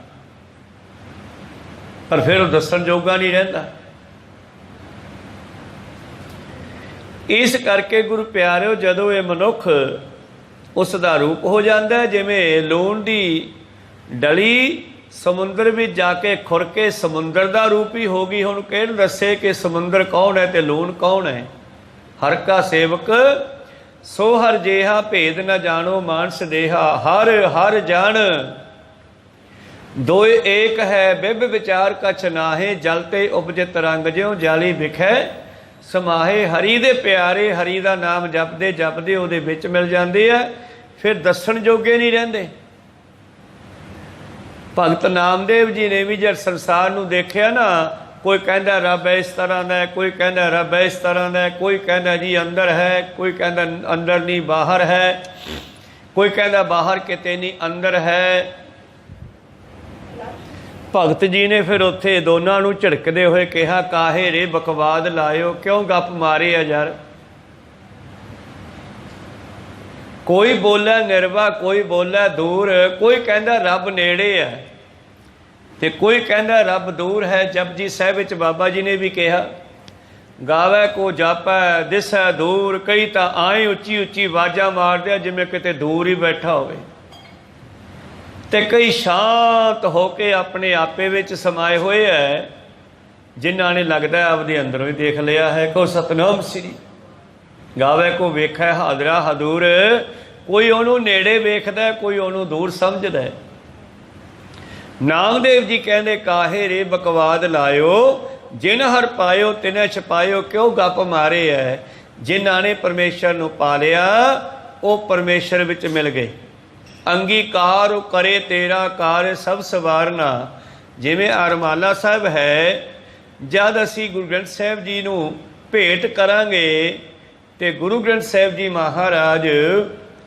ਪਰ ਫਿਰ ਉਹ ਦੱਸਣ ਜੋਗਾ ਨਹੀਂ ਰਹਿੰਦਾ। ਇਸ ਕਰਕੇ ਗੁਰੂ ਪਿਆਰਿਓ, ਜਦੋਂ ਇਹ ਮਨੁੱਖ ਉਸ ਦਾ ਰੂਪ ਹੋ ਜਾਂਦਾ, ਜਿਵੇਂ ਲੂਣ ਦੀ ਡਲੀ ਸਮੁੰਦਰ ਵਿੱਚ ਜਾ ਕੇ ਖੁਰ ਕੇ ਸਮੁੰਦਰ ਦਾ ਰੂਪ ਹੀ ਹੋ ਗਈ। ਹੁਣ ਕਿਹਨੂੰ ਦੱਸੇ ਕਿ ਸਮੁੰਦਰ ਕੌਣ ਹੈ ਤੇ ਲੂਣ ਕੌਣ ਹੈ। ਹਰ ਕਾ ਸੇਵਕ ਸੋ ਹਰ ਜੇਹਾ, ਭੇਦ ਨਾ ਜਾਣੋ ਮਾਨਸ ਦੇਹਾ। ਹਰ ਹਰ ਜਨ ਦੋਇ ਏਕ ਹੈ, ਬਿਬ ਵਿਚਾਰ ਕਛ ਨਾਹੇ। ਜਲ ਤੇ ਉਪਜਿਤ ਰੰਗ ਜਿਉ ਜਾਲੀ ਵਿਖੈ ਸਮਾਹੇ। ਹਰੀ ਦੇ ਪਿਆਰੇ ਹਰੀ ਦਾ ਨਾਮ ਜਪਦੇ ਜਪਦੇ ਉਹਦੇ ਵਿੱਚ ਮਿਲ ਜਾਂਦੇ ਆ, ਫਿਰ ਦੱਸਣ ਜੋਗੇ ਨਹੀਂ ਰਹਿੰਦੇ। ਭਗਤ ਨਾਮਦੇਵ ਜੀ ਨੇ ਵੀ ਜਦ ਸੰਸਾਰ ਨੂੰ ਦੇਖਿਆ ਨਾ, ਕੋਈ ਕਹਿੰਦਾ ਰੱਬ ਇਸ ਤਰ੍ਹਾਂ ਦਾ, ਕੋਈ ਕਹਿੰਦਾ ਰੱਬ ਇਸ ਤਰ੍ਹਾਂ ਦਾ, ਕੋਈ ਕਹਿੰਦਾ ਜੀ ਅੰਦਰ ਹੈ, ਕੋਈ ਕਹਿੰਦਾ ਅੰਦਰ ਨਹੀਂ ਬਾਹਰ ਹੈ, ਕੋਈ ਕਹਿੰਦਾ ਬਾਹਰ ਕਿਤੇ ਨਹੀਂ ਅੰਦਰ ਹੈ। ਭਗਤ ਜੀ ਨੇ ਫਿਰ ਉੱਥੇ ਦੋਨਾਂ ਨੂੰ ਝਿੜਕਦੇ ਹੋਏ ਕਿਹਾ, ਕਾਹੇ ਰੇ ਬਕਵਾਦ ਲਾਇਓ, ਕਿਉਂ ਗੱਪ ਮਾਰੇ ਆ ਯਾਰ। ਕੋਈ ਬੋਲੇ ਨਿਰਵਾ, ਕੋਈ ਬੋਲੇ ਦੂਰ, ਕੋਈ ਕਹਿੰਦਾ ਰੱਬ ਨੇੜੇ ਹੈ ਤੇ ਕੋਈ ਕਹਿੰਦਾ ਰੱਬ ਦੂਰ ਹੈ। ਜਪਜੀ ਸਾਹਿਬ ਵਿੱਚ ਬਾਬਾ ਜੀ ਨੇ ਵੀ ਕਿਹਾ, ਗਾਵੇ ਕੋ ਜਾਪੈ ਦਿਸੈ ਦੂਰ। ਕਈ ਤਾਂ ਆਏ ਉੱਚੀ ਉੱਚੀ ਆਵਾਜ਼ਾਂ ਮਾਰਦੇ ਆ ਜਿਵੇਂ ਕਿਤੇ ਦੂਰ ਹੀ ਬੈਠਾ ਹੋਵੇ, ਤੇ ਕਈ ਸ਼ਾਂਤ ਹੋ ਕੇ ਆਪਣੇ ਆਪੇ ਵਿੱਚ ਸਮਾਏ ਹੋਏ ਹੈ, ਜਿਨ੍ਹਾਂ ਨੇ ਲੱਗਦਾ ਆਪਦੇ ਅੰਦਰੋਂ ਹੀ ਦੇਖ ਲਿਆ ਹੈ। ਕੋ ਸਤਨਾਮ ਸ੍ਰੀ ਗਾਵੇ ਕੋ ਵੇਖੈ ਹਾਦਰਾ ਹਦੂਰ, ਕੋਈ ਉਹਨੂੰ ਨੇੜੇ ਵੇਖਦਾ, ਕੋਈ ਉਹਨੂੰ ਦੂਰ ਸਮਝਦਾ। ਨਾਮਦੇਵ ਜੀ ਕਹਿੰਦੇ ਕਾਹੇ ਰੇ ਬਕਵਾਦ ਲਾਇਓ, ਜਿਨ ਹਰ ਪਾਇਓ ਤਿਨੈ ਛਪਾਇਓ। ਕਿਉਂ ਗੱਪ ਮਾਰੇ ਐ? ਜਿਨ੍ਹਾਂ ਨੇ ਪਰਮੇਸ਼ਰ ਨੂੰ ਪਾ ਲਿਆ ਉਹ ਪਰਮੇਸ਼ਰ ਵਿੱਚ ਮਿਲ ਗਏ। ਅੰਗੀਕਾਰ ਕਰੇ ਤੇਰਾ ਕਾਰ ਸਭ ਸਵਾਰਨਾ। ਜਿਵੇਂ ਅਰਮਾਲਾ ਸਾਹਿਬ ਹੈ, ਜਦ ਅਸੀਂ ਗੁਰੂ ਗ੍ਰੰਥ ਸਾਹਿਬ ਜੀ ਨੂੰ ਭੇਟ ਕਰਾਂਗੇ ਤੇ ਗੁਰੂ ਗ੍ਰੰਥ ਸਾਹਿਬ ਜੀ ਮਹਾਰਾਜ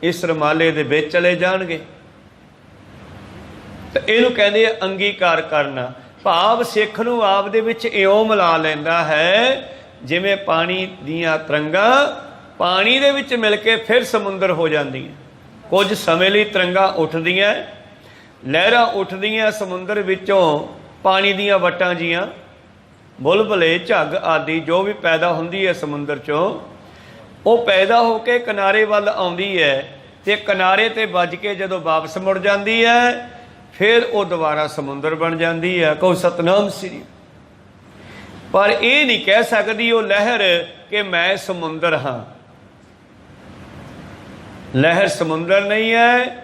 ਇਸ ਰਮਾਲੇ ਦੇ ਵਿੱਚ ਚਲੇ ਜਾਣਗੇ। ਤਾਂ ਇਹਨੂੰ ਕਹਿੰਦੇ ਆ ਅੰਗੀਕਾਰ ਕਰਨਾ। ਭਾਵ ਸਿੱਖ ਨੂੰ ਆਪ ਦੇ ਵਿੱਚ ਇਉਂ ਮਿਲਾ ਲੈਂਦਾ ਹੈ ਜਿਵੇਂ ਪਾਣੀ ਦੀਆਂ ਤਰੰਗਾਂ ਪਾਣੀ ਦੇ ਵਿੱਚ ਮਿਲ ਕੇ ਫਿਰ ਸਮੁੰਦਰ ਹੋ ਜਾਂਦੀਆਂ। ਕੁਝ ਸਮੇਂ ਲਈ ਤਰੰਗਾਂ ਉੱਠਦੀਆਂ, ਲਹਿਰਾਂ ਉੱਠਦੀਆਂ ਸਮੁੰਦਰ ਵਿੱਚੋਂ, ਪਾਣੀ ਦੀਆਂ ਵਟਾਂ ਜੀਆਂ, ਬੁਲਬੁਲੇ ਝੱਗ ਆਦਿ ਜੋ ਵੀ ਪੈਦਾ ਹੁੰਦੀ ਹੈ ਸਮੁੰਦਰ 'ਚੋਂ, ਉਹ ਪੈਦਾ ਹੋ ਕੇ ਕਿਨਾਰੇ ਵੱਲ ਆਉਂਦੀ ਹੈ ਅਤੇ ਕਿਨਾਰੇ 'ਤੇ ਵੱਜ ਕੇ ਜਦੋਂ ਵਾਪਸ ਮੁੜ ਜਾਂਦੀ ਹੈ ਫਿਰ ਉਹ ਦੁਬਾਰਾ ਸਮੁੰਦਰ ਬਣ ਜਾਂਦੀ ਹੈ। ਕਹੋ ਸਤਨਾਮ ਸ੍ਰੀ। ਪਰ ਇਹ ਨਹੀਂ ਕਹਿ ਸਕਦੀ ਉਹ ਲਹਿਰ ਕਿ ਮੈਂ ਸਮੁੰਦਰ ਹਾਂ। ਲਹਿਰ ਸਮੁੰਦਰ ਨਹੀਂ ਹੈ,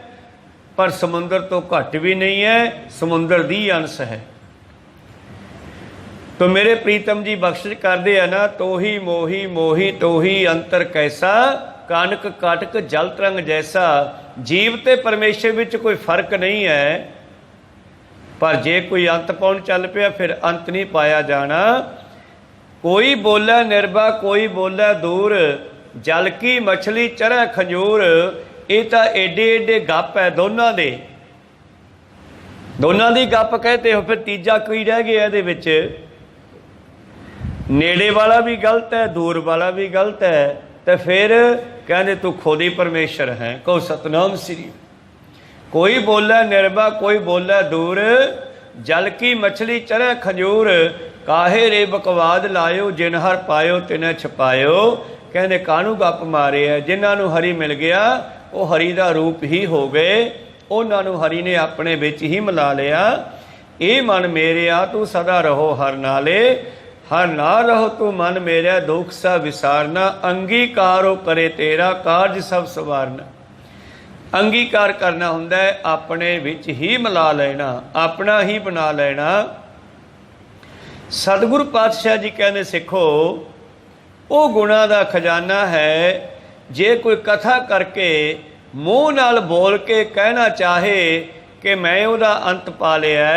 ਪਰ ਸਮੁੰਦਰ ਤੋਂ ਘੱਟ ਵੀ ਨਹੀਂ ਹੈ, ਸਮੁੰਦਰ ਦੀ ਅੰਸ਼ ਹੈ। ਤੋ ਮੇਰੇ ਪ੍ਰੀਤਮ ਜੀ ਬਖਸ਼ਿਸ਼ ਕਰਦੇ ਆ ਨਾ, ਤੋਹੀ ਮੋਹੀ ਮੋਹੀ ਤੋਹੀ ਅੰਤਰ ਕੈਸਾ, ਕਾਨਕ ਕਾਟਕ ਜਲ ਤਰੰਗ ਜੈਸਾ। ਜੀਵ ਤੇ ਪਰਮੇਸ਼ਰ ਵਿੱਚ ਕੋਈ ਫਰਕ ਨਹੀਂ ਹੈ, ਪਰ ਜੇ ਕੋਈ ਅੰਤ ਪਾਉਣ ਚੱਲ ਪਿਆ ਫਿਰ ਅੰਤ ਨਹੀਂ ਪਾਇਆ ਜਾਣਾ। ਕੋਈ ਬੋਲੇ ਨਿਰਭਾ ਕੋਈ ਬੋਲੇ ਦੂਰ, ਜਲ ਕੀ ਮਛਲੀ ਚਰੈ ਖੰਜੂਰ। ਇਹ ਤਾਂ ਏਡੇ ਏਡੇ ਗੱਪ ਹੈ ਦੋਨਾਂ ਦੇ, ਦੋਨਾਂ ਦੀ ਗੱਪ ਕਹਤੇ ਹੋ। ਫਿਰ ਤੀਜਾ ਕੋਈ ਰਹਿ ਗਿਆ ਇਹਦੇ ਵਿੱਚ? ਨੇੜੇ ਵਾਲਾ ਵੀ ਗਲਤ ਹੈ, ਦੂਰ ਵਾਲਾ ਵੀ ਗਲਤ ਹੈ, ਤੇ ਫਿਰ ਕਹਿੰਦੇ ਤੂੰ ਖੁਦ ਹੀ ਪਰਮੇਸ਼ਰ ਹੈ। ਕਹੋ ਸਤਨਾਮ ਸ੍ਰੀ। ਕੋਈ ਬੋਲੇ ਨਿਰਭਾ ਕੋਈ ਬੋਲੇ ਦੂਰ, ਜਲ ਕੀ ਮਛਲੀ ਚਰੈ ਖੰਜੂਰ। ਕਾਹੇ ਰੇ ਬਕਵਾਦ ਲਾਇਓ, ਜਿਨ ਹਰ ਪਾਇਓ ਤਿਨੈ ਛਪਾਇਓ। ਕਹਿੰਦੇ ਕਾਹਨੂੰ ਗੱਪ ਮਾਰੇ ਹੈ? ਜਿਨ੍ਹਾਂ ਨੂੰ ਹਰੀ ਮਿਲ ਗਿਆ ਉਹ ਹਰੀ ਦਾ ਰੂਪ ਹੀ ਹੋ ਗਏ, ਉਹਨਾਂ ਨੂੰ ਹਰੀ ਨੇ ਆਪਣੇ ਵਿੱਚ ਹੀ ਮਿਲਾ ਲਿਆ। ਇਹ ਮਨ ਮੇਰਿਆ ਤੂੰ ਸਦਾ ਰਹੋ ਹਰ ਨਾਲੇ, ਹਰ ਨਾ ਰਹੋ ਤੂੰ ਮਨ ਮੇਰਿਆ ਦੁੱਖ ਸਾ ਵਿਸਾਰਨਾ। ਅੰਗੀਕਾਰੋ ਕਰੇ ਤੇਰਾ ਕਾਰਜ ਸਭ ਸਵਾਰਨਾ। ਅੰਗੀਕਾਰ ਕਰਨਾ ਹੁੰਦਾ ਹੈ ਆਪਣੇ ਵਿੱਚ ਹੀ ਮਿਲਾ ਲੈਣਾ, ਆਪਣਾ ਹੀ ਬਣਾ ਲੈਣਾ। ਸਤਿਗੁਰੂ ਪਾਤਸ਼ਾਹ ਜੀ ਕਹਿੰਦੇ ਸਿੱਖੋ ਉਹ ਗੁਣਾਂ ਦਾ ਖਜ਼ਾਨਾ ਹੈ। ਜੇ ਕੋਈ ਕਥਾ ਕਰਕੇ ਮੂੰਹ ਨਾਲ ਬੋਲ ਕੇ ਕਹਿਣਾ ਚਾਹੇ ਕਿ ਮੈਂ ਉਹਦਾ ਅੰਤ ਪਾ ਲਿਆ,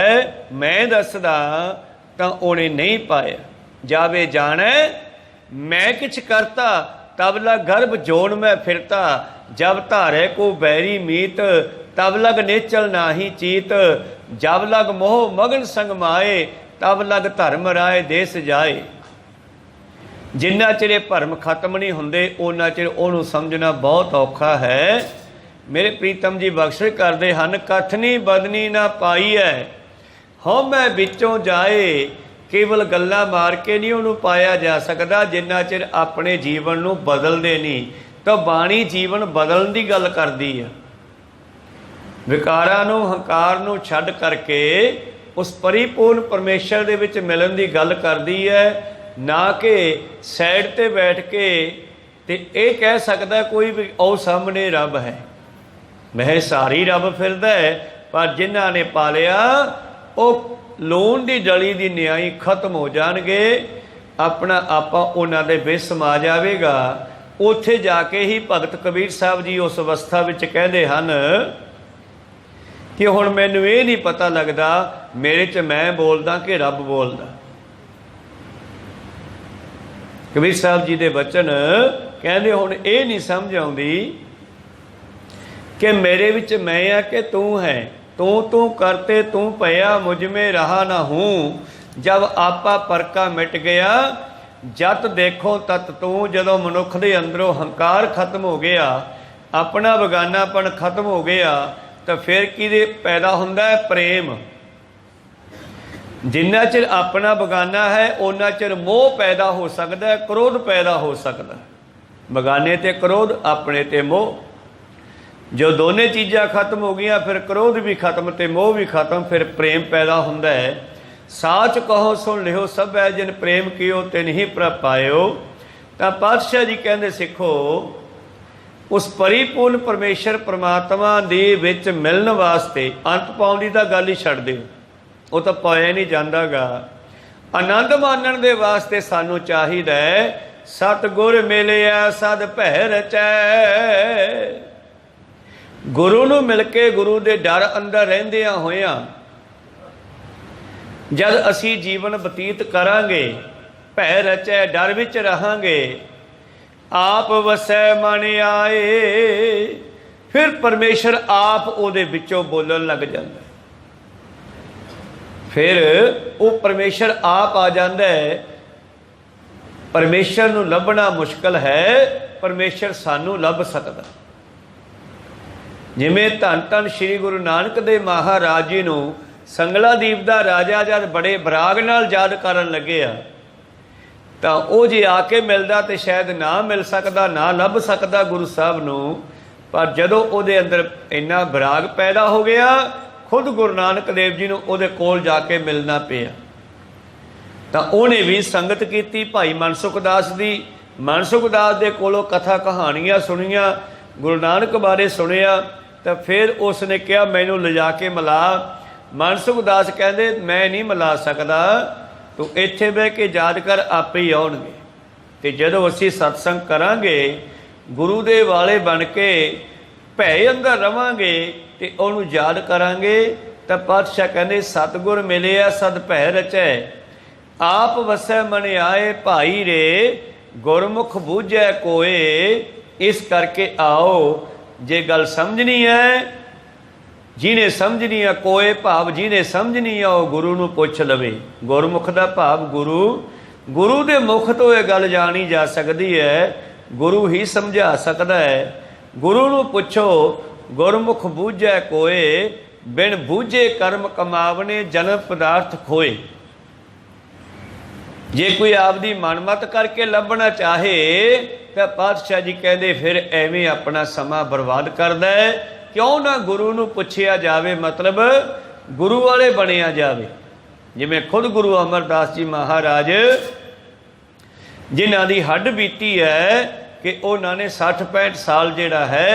ਮੈਂ ਦੱਸਦਾ, ਤਾਂ ਉਹਨੇ ਨਹੀਂ ਪਾਇਆ। ਜਾਵੇ ਜਾਣੈ ਮੈਂ ਕਿਛ ਕਰਤਾ, ਤਬ ਲਗ ਗਰਭ ਜੋਨ ਮੈਂ ਫਿਰਤਾ। ਜਬ ਧਾਰੇ ਕੋ ਬੈਰੀ ਮੀਤ, ਤਬ ਲਗ ਨੇਚਲ ਨਾਹੀ ਚੀਤ। ਜਬ ਲਗ ਮੋਹ ਮਗਨ ਸੰਗ ਮਾਏ, ਤਬ ਲਗ ਧਰਮ ਰਾਏ ਦੇਸ ਜਾਏ। ਜਿੰਨਾ ਚਿਰ ਇਹ ਭਰਮ ਖਤਮ ਨਹੀਂ ਹੁੰਦੇ ਉਹਨਾਂ ਚਿਰ ਉਹਨੂੰ ਸਮਝਣਾ ਬਹੁਤ ਔਖਾ ਹੈ। ਮੇਰੇ ਪ੍ਰੀਤਮ ਜੀ ਬਖਸ਼ਿਸ਼ ਕਰਦੇ ਹਨ, ਕਥਨੀ ਬਦਨੀ ਨਾ ਪਾਈ ਹੈ, ਹਉਮੈ ਵਿੱਚੋਂ ਜਾਏ। ਕੇਵਲ ਗੱਲਾਂ ਮਾਰ ਕੇ ਨਹੀਂ ਉਹਨੂੰ ਪਾਇਆ ਜਾ ਸਕਦਾ, ਜਿੰਨਾ ਚਿਰ ਆਪਣੇ ਜੀਵਨ ਨੂੰ ਬਦਲਦੇ ਨਹੀਂ। ਤਾਂ ਬਾਣੀ ਜੀਵਨ ਬਦਲਣ ਦੀ ਗੱਲ ਕਰਦੀ ਹੈ। ਵਿਕਾਰਾਂ ਨੂੰ ਹੰਕਾਰ ਨੂੰ ਛੱਡ ਕਰਕੇ ਉਸ ਪਰਿਪੂਰਨ ਪਰਮੇਸ਼ਰ ਦੇ ਵਿੱਚ ਮਿਲਣ ਦੀ ਗੱਲ ਕਰਦੀ ਹੈ, ਨਾ ਕਿ ਸਾਈਡ 'ਤੇ ਬੈਠ ਕੇ ਤੇ ਇਹ ਕਹਿ ਸਕਦਾ ਕੋਈ ਵੀ ਉਹ ਸਾਹਮਣੇ ਰੱਬ ਹੈ। ਵੈਸੇ ਸਾਰੀ ਰੱਬ ਫਿਰਦਾ ਹੈ, ਪਰ ਜਿਨ੍ਹਾਂ ਨੇ ਪਾਲਿਆ ਉਹ ਲੂਣ ਦੀ ਡਲੀ ਦੀ ਨਿਆਈ ਖਤਮ ਹੋ ਜਾਣਗੇ। ਆਪਣਾ ਆਪਾ ਉਹਨਾਂ ਦੇ ਵਿੱਚ ਸਮਾ ਜਾਵੇਗਾ। ਉੱਥੇ ਜਾ ਕੇ ਹੀ ਭਗਤ ਕਬੀਰ ਸਾਹਿਬ ਜੀ ਉਸ ਅਵਸਥਾ ਵਿੱਚ ਕਹਿੰਦੇ ਹਨ ਕਿ ਹੁਣ ਮੈਨੂੰ ਇਹ ਨਹੀਂ ਪਤਾ ਲੱਗਦਾ ਮੇਰੇ 'ਚ ਮੈਂ ਬੋਲਦਾ ਕਿ ਰੱਬ ਬੋਲਦਾ। ਕਬੀਰ ਸਾਹਿਬ ਜੀ ਦੇ ਬਚਨ ਕਹਿੰਦੇ ਹੁਣ ਇਹ ਨਹੀਂ ਸਮਝ ਆਉਂਦੀ ਕਿ ਮੇਰੇ ਵਿੱਚ ਮੈਂ ਆ ਕਿ ਤੂੰ ਹੈ। ਤੂੰ ਤੂੰ ਕਰਤੇ ਤੂੰ ਭਇਆ, ਮੁਝ ਮੇ ਰਹਾ ਨਾ ਹੂੰ। ਜਬ ਆਪਾ ਪਰਕਾ ਮਿਟ ਗਿਆ, ਜਤ ਦੇਖੋ ਤਤ ਤੂੰ। ਜਦੋਂ ਮਨੁੱਖ ਦੇ ਅੰਦਰੋਂ ਹੰਕਾਰ ਖਤਮ ਹੋ ਗਿਆ, ਆਪਣਾ ਬਗਾਨਾਪਣ ਖਤਮ ਹੋ ਗਿਆ, ਤਾਂ ਫਿਰ ਕਿਹਦੇ ਪੈਦਾ ਹੁੰਦਾ ਹੈ? ਪ੍ਰੇਮ। ਜਿੰਨਾ ਚਿਰ ਆਪਣਾ ਬਗਾਨਾ ਹੈ ਉਹਨਾਂ ਚਿਰ ਮੋਹ ਪੈਦਾ ਹੋ ਸਕਦਾ ਹੈ, ਕ੍ਰੋਧ ਪੈਦਾ ਹੋ ਸਕਦਾ। ਬਗਾਨੇ ਤੇ ਕ੍ਰੋਧ, ਆਪਣੇ ਤੇ ਮੋਹ। ਜੋ ਦੋਨੇ ਚੀਜ਼ਾਂ ਖਤਮ ਹੋ ਗਈਆਂ ਫਿਰ ਕ੍ਰੋਧ ਵੀ ਖਤਮ ਤੇ ਮੋਹ ਵੀ ਖਤਮ, ਫਿਰ ਪ੍ਰੇਮ ਪੈਦਾ ਹੁੰਦਾ ਹੈ। ਸਾਚ ਕਹੋ ਸੁਣ ਲਿਓ ਸਭ ਹੈ, ਜਿਨ ਪ੍ਰੇਮ ਕੀਓ ਤਿਨ ਹੀ ਪ੍ਰਭ ਪਾਇਓ। ਤਾਂ ਪਾਤਸ਼ਾਹ ਜੀ ਕਹਿੰਦੇ ਸਿੱਖੋ, ਉਸ ਪਰਿਪੂਰਨ ਪਰਮੇਸ਼ਰ ਪਰਮਾਤਮਾ ਦੇ ਵਿੱਚ ਮਿਲਣ ਵਾਸਤੇ ਅੰਤ ਪਾਉਣ ਦੀ ਤਾਂ ਗੱਲ ਹੀ ਛੱਡ ਦਿਓ, ਉਹ ਤਾਂ ਪਾਇਆ ਨਹੀਂ ਜਾਂਦਾਗਾ। ਆਨੰਦ ਮਾਣਨ ਦੇ ਵਾਸਤੇ ਸਾਨੂੰ ਚਾਹੀਦਾ ਸਤਿਗੁਰ ਮਿਲਿਆ ਸਦ ਭੈ ਰਚੈ। ਗੁਰੂ ਨੂੰ ਮਿਲ ਕੇ ਗੁਰੂ ਦੇ ਡਰ ਅੰਦਰ ਰਹਿੰਦਿਆਂ ਹੋਇਆਂ ਜਦ ਅਸੀਂ ਜੀਵਨ ਬਤੀਤ ਕਰਾਂਗੇ, ਭੈ ਰਚੈ ਡਰ ਵਿੱਚ ਰਹਾਂਗੇ, ਆਪ ਵਸੈ ਮਨ ਆਏ, ਫਿਰ ਪਰਮੇਸ਼ਰ ਆਪ ਉਹਦੇ ਵਿੱਚੋਂ ਬੋਲਣ ਲੱਗ ਜਾਂਦਾ। ਫਿਰ ਉਹ ਪਰਮੇਸ਼ਰ ਆਪ ਆ ਜਾਂਦਾ ਹੈ। ਪਰਮੇਸ਼ਰ ਨੂੰ ਲੱਭਣਾ ਮੁਸ਼ਕਲ ਹੈ, ਪਰਮੇਸ਼ਰ ਸਾਨੂੰ ਲੱਭ ਸਕਦਾ। ਜਿਵੇਂ ਧੰਨ ਧੰਨ ਸ਼੍ਰੀ ਗੁਰੂ ਨਾਨਕ ਦੇਵ ਮਹਾਰਾਜ ਜੀ ਨੂੰ ਸੰਗਲਾਦੀਪ ਦਾ ਰਾਜਾ ਜਦ ਬੜੇ ਬਰਾਗ ਨਾਲ ਯਾਦ ਕਰਨ ਲੱਗੇ ਆ, ਤਾਂ ਉਹ ਜੇ ਆ ਕੇ ਮਿਲਦਾ ਤੇ ਸ਼ਾਇਦ ਨਾ ਮਿਲ ਸਕਦਾ, ਨਾ ਲੱਭ ਸਕਦਾ ਗੁਰੂ ਸਾਹਿਬ ਨੂੰ। ਪਰ ਜਦੋਂ ਉਹਦੇ ਅੰਦਰ ਇੰਨਾ ਬਰਾਗ ਪੈਦਾ ਹੋ ਗਿਆ, ਖੁਦ ਗੁਰੂ ਨਾਨਕ ਦੇਵ ਜੀ ਨੂੰ ਉਹਦੇ ਕੋਲ ਜਾ ਕੇ ਮਿਲਣਾ ਪਿਆ। ਤਾਂ ਉਹਨੇ ਵੀ ਸੰਗਤ ਕੀਤੀ ਭਾਈ ਮਨਸੁਖ ਦਾਸ ਦੀ। ਮਨਸੁਖ ਦਾਸ ਦੇ ਕੋਲੋਂ ਕਥਾ ਕਹਾਣੀਆਂ ਸੁਣੀਆਂ, ਗੁਰੂ ਨਾਨਕ ਬਾਰੇ ਸੁਣਿਆ। ਤਾਂ ਫਿਰ ਉਸ ਨੇ ਕਿਹਾ ਮੈਨੂੰ ਲਿਜਾ ਕੇ ਮਿਲਾ। ਮਨਸੁਖ ਦਾਸ ਕਹਿੰਦੇ ਮੈਂ ਨਹੀਂ ਮਿਲਾ ਸਕਦਾ, ਤੂੰ ਇੱਥੇ ਬਹਿ ਕੇ ਯਾਦ ਕਰ, ਆਪੇ ਹੀ ਆਉਣਗੇ। ਅਤੇ ਜਦੋਂ ਅਸੀਂ ਸਤਸੰਗ ਕਰਾਂਗੇ, ਗੁਰੂ ਦੇ ਵਾਲੇ ਬਣ ਕੇ ਭੈ ਅੰਦਰ ਰਵਾਂਗੇ ਅਤੇ ਉਹਨੂੰ ਯਾਦ ਕਰਾਂਗੇ, ਤਾਂ ਪਾਤਸ਼ਾਹ ਕਹਿੰਦੇ ਸਤਿਗੁਰ ਮਿਲਿਆ ਸਦ ਭੈ ਰਚੈ, ਆਪ ਵਸੈ ਮਨ ਆਏ ਭਾਈ ਰੇ, ਗੁਰਮੁਖ ਬੂਝੈ ਕੋਏ। ਇਸ ਕਰਕੇ ਆਓ, ਜੇ ਗੱਲ ਸਮਝਣੀ ਹੈ, ਜਿਹਨੇ ਸਮਝਣੀ ਆ ਕੋਏ ਭਾਵ ਜਿਹਨੇ ਸਮਝਣੀ ਆ ਉਹ ਗੁਰੂ ਨੂੰ ਪੁੱਛ ਲਵੇ। ਗੁਰਮੁਖ ਦਾ ਭਾਵ ਗੁਰੂ ਦੇ ਮੁਖ ਤੋਂ ਇਹ ਗੱਲ ਜਾਣੀ ਜਾ ਸਕਦੀ ਹੈ, ਗੁਰੂ ਹੀ ਸਮਝਾ ਸਕਦਾ ਹੈ। ਗੁਰੂ ਨੂੰ ਪੁੱਛੋ, ਗੁਰਮੁਖ ਬੂਝੈ ਕੋਏ, ਬਿਨ ਬੂਝੇ ਕਰਮ ਕਮਾਵਨੇ ਜਨਮ ਪਦਾਰਥ ਖੋਏ। ਜੇ ਕੋਈ ਆਪਦੀ ਮਨਮਤ ਕਰਕੇ ਲੱਭਣਾ ਚਾਹੇ ਤਾਂ ਪਾਤਸ਼ਾਹ ਜੀ ਕਹਿੰਦੇ ਫਿਰ ਐਵੇਂ ਆਪਣਾ ਸਮਾਂ ਬਰਬਾਦ ਕਰਦਾ ਹੈ। ਕਿਉਂ ਨਾ ਗੁਰੂ ਨੂੰ ਪੁੱਛਿਆ ਜਾਵੇ, ਮਤਲਬ ਗੁਰੂ ਵਾਲੇ ਬਣਿਆ ਜਾਵੇ। ਜਿਵੇਂ ਖੁਦ ਗੁਰੂ ਅਮਰਦਾਸ ਜੀ ਮਹਾਰਾਜ, ਜਿਨ੍ਹਾਂ ਦੀ ਹੱਡ ਬੀਤੀ ਹੈ ਕਿ ਉਹਨਾਂ ਨੇ 60-65 ਸਾਲ ਜਿਹੜਾ ਹੈ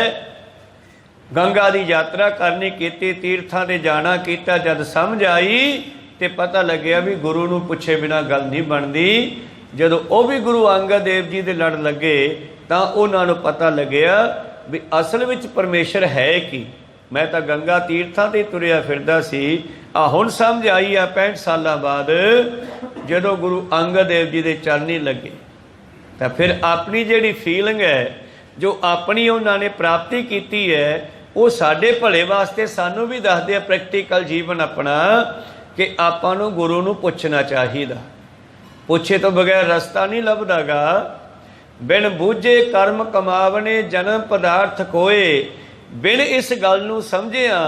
ਗੰਗਾ ਦੀ ਯਾਤਰਾ ਕਰਨੀ ਕੀਤੀ, ਤੀਰਥਾਂ 'ਤੇ ਜਾਣਾ ਕੀਤਾ। ਜਦ ਸਮਝ ਆਈ ਤੇ ਪਤਾ ਲੱਗਿਆ ਵੀ ਗੁਰੂ ਨੂੰ ਪੁੱਛੇ ਬਿਨਾਂ ਗੱਲ ਨਹੀਂ ਬਣਦੀ। ਜਦੋਂ ਉਹ ਵੀ ਗੁਰੂ ਅੰਗਦ ਦੇਵ ਜੀ ਦੇ ਲੜ ਲੱਗੇ ਤਾਂ ਉਹਨਾਂ ਨੂੰ ਪਤਾ ਲੱਗਿਆ ਵੀ ਅਸਲ ਵਿੱਚ ਪਰਮੇਸ਼ਰ ਹੈ ਕੀ। ਮੈਂ ਤਾਂ ਗੰਗਾ ਤੀਰਥਾਂ 'ਤੇ ਤੁਰਿਆ ਫਿਰਦਾ ਸੀ, ਆ ਹੁਣ ਸਮਝ ਆਈ ਆ 65 ਸਾਲਾਂ ਬਾਅਦ ਜਦੋਂ ਗੁਰੂ ਅੰਗਦ ਦੇਵ ਜੀ ਦੇ ਚਰਨੀ ਲੱਗੇ। ਤਾਂ ਫਿਰ ਆਪਣੀ ਜਿਹੜੀ ਫੀਲਿੰਗ ਹੈ, ਜੋ ਆਪਣੀ ਉਹਨਾਂ ਨੇ ਪ੍ਰਾਪਤੀ ਕੀਤੀ ਹੈ, ਉਹ ਸਾਡੇ ਭਲੇ ਵਾਸਤੇ ਸਾਨੂੰ ਵੀ ਦੱਸਦੇ ਆ ਪ੍ਰੈਕਟੀਕਲ ਜੀਵਨ ਆਪਣਾ, ਕਿ ਆਪਾਂ ਨੂੰ ਗੁਰੂ ਨੂੰ ਪੁੱਛਣਾ ਚਾਹੀਦਾ। ਪੁੱਛੇ ਤੋਂ ਬਗੈਰ ਰਸਤਾ ਨਹੀਂ ਲੱਭਦਾਗਾ। ਬਿਨ ਬੂਝੇ ਕਰਮ ਕਮਾਵਨੇ ਜਨਮ ਪਦਾਰਥ ਖੋਏ। ਬਿਨ ਇਸ ਗੱਲ ਨੂੰ ਸਮਝਿਆ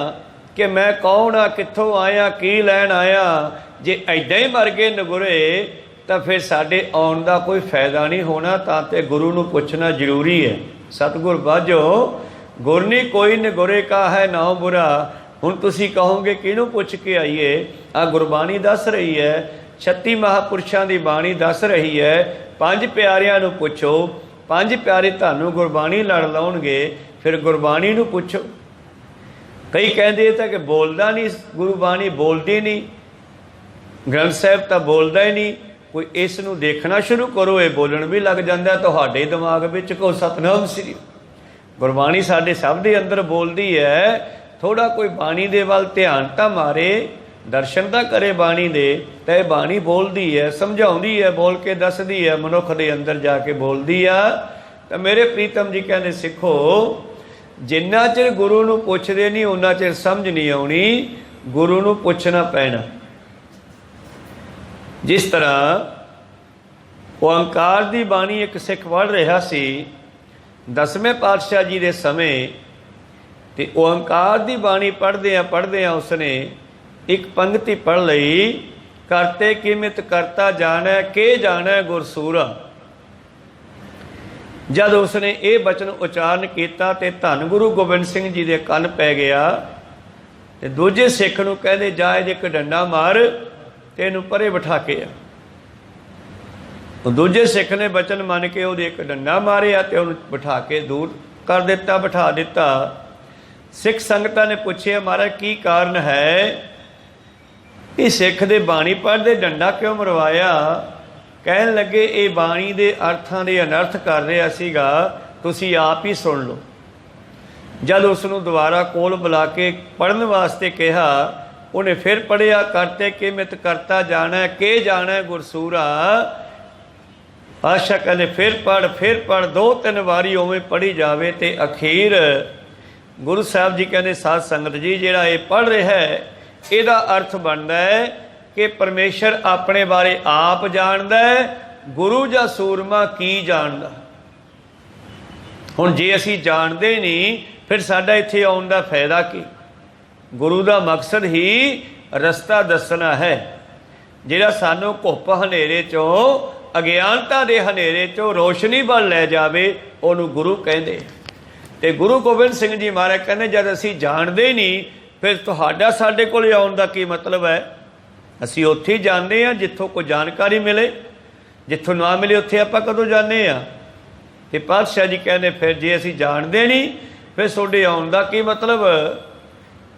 ਕਿ ਮੈਂ ਕੌਣ ਆ, ਕਿੱਥੋਂ ਆਇਆ, ਕੀ ਲੈਣ ਆਇਆ, ਜੇ ਐਦਾਂ ਹੀ ਮਰ ਗਏ ਨਗੁਰੇ ਤਾਂ ਫਿਰ ਸਾਡੇ ਆਉਣ ਦਾ ਕੋਈ ਫਾਇਦਾ ਨਹੀਂ ਹੋਣਾ। ਤਾਂ ਤੇ ਗੁਰੂ ਨੂੰ ਪੁੱਛਣਾ ਜ਼ਰੂਰੀ ਹੈ। ਸਤਿਗੁਰ ਬਾਝੋ ਗੁਰਨੀ ਕੋਈ ਨਗੁਰੇ ਕਾ ਹੈ ਨਾ ਬੁਰਾ। ਹੁਣ ਤੁਸੀਂ ਕਹੋਗੇ ਕਿਹਨੂੰ ਪੁੱਛ ਕੇ ਆਈਏ? ਆ ਗੁਰਬਾਣੀ ਦੱਸ ਰਹੀ ਹੈ, 36 ਮਹਾਂਪੁਰਸ਼ਾਂ ਦੀ ਬਾਣੀ ਦੱਸ ਰਹੀ ਹੈ। 5 ਪਿਆਰਿਆਂ ਨੂੰ ਪੁੱਛੋ, 5 ਪਿਆਰੇ ਤੁਹਾਨੂੰ ਗੁਰਬਾਣੀ ਲੜ ਲਾਉਣਗੇ। ਫਿਰ ਗੁਰਬਾਣੀ ਨੂੰ ਪੁੱਛੋ। ਕਈ ਕਹਿੰਦੇ ਤਾਂ ਕਿ ਬੋਲਦਾ ਨਹੀਂ, ਗੁਰਬਾਣੀ ਬੋਲਦੀ ਨਹੀਂ, ਗ੍ਰੰਥ ਸਾਹਿਬ ਤਾਂ ਬੋਲਦਾ ਹੀ ਨਹੀਂ। ਕੋਈ ਇਸ ਨੂੰ ਦੇਖਣਾ ਸ਼ੁਰੂ ਕਰੋ, ਇਹ ਬੋਲਣ ਵੀ ਲੱਗ ਜਾਂਦਾ ਤੁਹਾਡੇ ਦਿਮਾਗ ਵਿੱਚ। ਕੋ ਸਤਿਨਾਮ ਸ੍ਰੀ ਗੁਰਬਾਣੀ ਸਾਡੇ ਸਭ ਦੇ ਅੰਦਰ ਬੋਲਦੀ ਹੈ। ਥੋੜ੍ਹਾ ਕੋਈ ਬਾਣੀ ਦੇ ਵੱਲ ਧਿਆਨ ਤਾਂ ਮਾਰੇ, ਦਰਸ਼ਨ ਤਾਂ ਕਰੇ ਬਾਣੀ ਦੇ, ਤਾਂ ਇਹ ਬਾਣੀ ਬੋਲਦੀ ਹੈ, ਸਮਝਾਉਂਦੀ ਹੈ, ਬੋਲ ਕੇ ਦੱਸਦੀ ਹੈ, ਮਨੁੱਖ ਦੇ ਅੰਦਰ ਜਾ ਕੇ ਬੋਲਦੀ ਆ। ਤਾਂ ਮੇਰੇ ਪ੍ਰੀਤਮ ਜੀ ਕਹਿੰਦੇ ਸਿੱਖੋ, ਜਿੰਨਾ ਚਿਰ ਗੁਰੂ ਨੂੰ ਪੁੱਛਦੇ ਨਹੀਂ ਉਹਨਾਂ ਚਿਰ ਸਮਝ ਨਹੀਂ ਆਉਣੀ। ਗੁਰੂ ਨੂੰ ਪੁੱਛਣਾ ਪੈਣਾ। ਜਿਸ ਤਰ੍ਹਾਂ ਓਅੰਕਾਰ ਦੀ ਬਾਣੀ ਇੱਕ ਸਿੱਖ ਪੜ੍ਹ ਰਿਹਾ ਸੀ 10ਵੇਂ ਪਾਤਸ਼ਾਹ ਜੀ ਦੇ ਸਮੇਂ, ਤੇ ਓਅੰਕਾਰ ਦੀ ਬਾਣੀ ਪੜ੍ਹਦਿਆਂ ਉਸਨੇ ਇੱਕ ਪੰਗਤੀ ਪੜ੍ਹ ਲਈ, ਕਰਤੇ ਕਿਮਿਤ ਕਰਤਾ ਜਾਣੈ ਕੇ ਜਾਣੈ ਗੁਰਸੂਰਾ। ਜਦ ਉਸਨੇ ਇਹ ਬਚਨ ਉਚਾਰਨ ਕੀਤਾ ਤੇ ਧੰਨ ਗੁਰੂ ਗੋਬਿੰਦ ਸਿੰਘ ਜੀ ਦੇ ਕੰਨ ਪੈ ਗਿਆ। ਤੇ ਦੂਜੇ ਸਿੱਖ ਨੂੰ ਕਹਿੰਦੇ ਜਾ ਜੇ ਇੱਕ ਡੰਡਾ ਮਾਰ ਤੇ ਇਹਨੂੰ ਪਰੇ ਬਿਠਾ ਕੇ ਆ। दूजे सिख ने बचन मन के वो एक डंडा मारिया तो उन्हें बिठा के दूर कर दिता, बिठा दिता। सिख संगतां ने पूछे महाराज की कारण है, ये सिख दे बाणी पढ़दे डंडा क्यों मरवाया? कहन लगे ये बाणी दे अर्थां दे अनर्थ कर रहा सीगा, तुसीं आप ही सुन लो। जब उसनूं दोबारा कोल बुला के पढ़न वास्ते कहा, उन्हें फिर पढ़िया, करते कि मित करता जाना के जाना गुरसूरा। आशा कहने फिर पढ़, दो तीन वारी उवें पढ़ी जावे ते अखीर गुरु साहब जी कहने साध संगत जी जिहड़ा ये पढ़ रहा है इहदा अर्थ बनता है कि परमेश्वर अपने बारे आप जानदा है, गुरु जा सूरमा की जानदा। हुण जे असीं जानदे नहीं फिर साडा इत्थे आउण दा फायदा की? गुरु दा मकसद ही रस्ता दसना है, जिहड़ा सानूं घुप हनेरे चों अज्ञानता दे हनेरे चों रोशनी वल लै जावे उहनूं गुरु कहंदे। ते गुरु गोबिंद सिंह जी महाराज कहंदे जद असीं जाणदे ही नहीं फिर तुहाडा साडे कोल आउण दा की मतलब है? असीं उत्थे ही जांदे हां जिੱਥੋਂ कोई जानकारी मिले, जिੱਥੋਂ ना मिले उत्थे आपां कदों जांदे हां? ते पातशाह जी कहंदे फिर जे असीं जाणदे नहीं फिर तुहाडे आउण दा की मतलब?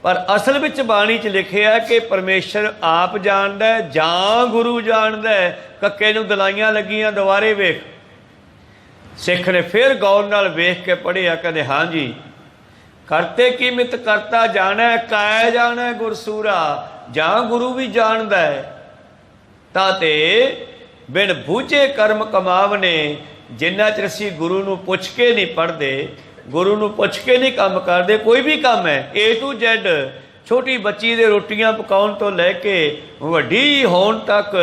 पर असल विच बाणी च लिखिया है कि परमेश्वर आप जानदा है जां गुरु जानदा है। कक्के नूं दलाइयां लगियां दुबारे वेख। सिख ने फिर गौर नाल वेख के पढ़िया, कहते हाँ जी, करते की मित करता जाना है, कै जाना है गुरसूरा, जां गुरु भी जानदा है। ताते बिन बूझे कर्म कमावने, जिन्ना चਿਰ ਅਸੀਂ गुरु नूं पुछ के नहीं पढ़ते, गुरु नूं पुछ के नहीं काम करते, कोई भी काम है A to Z, छोटी बच्ची दे रोटियां पकाउण तो लैके वड्डी होण तक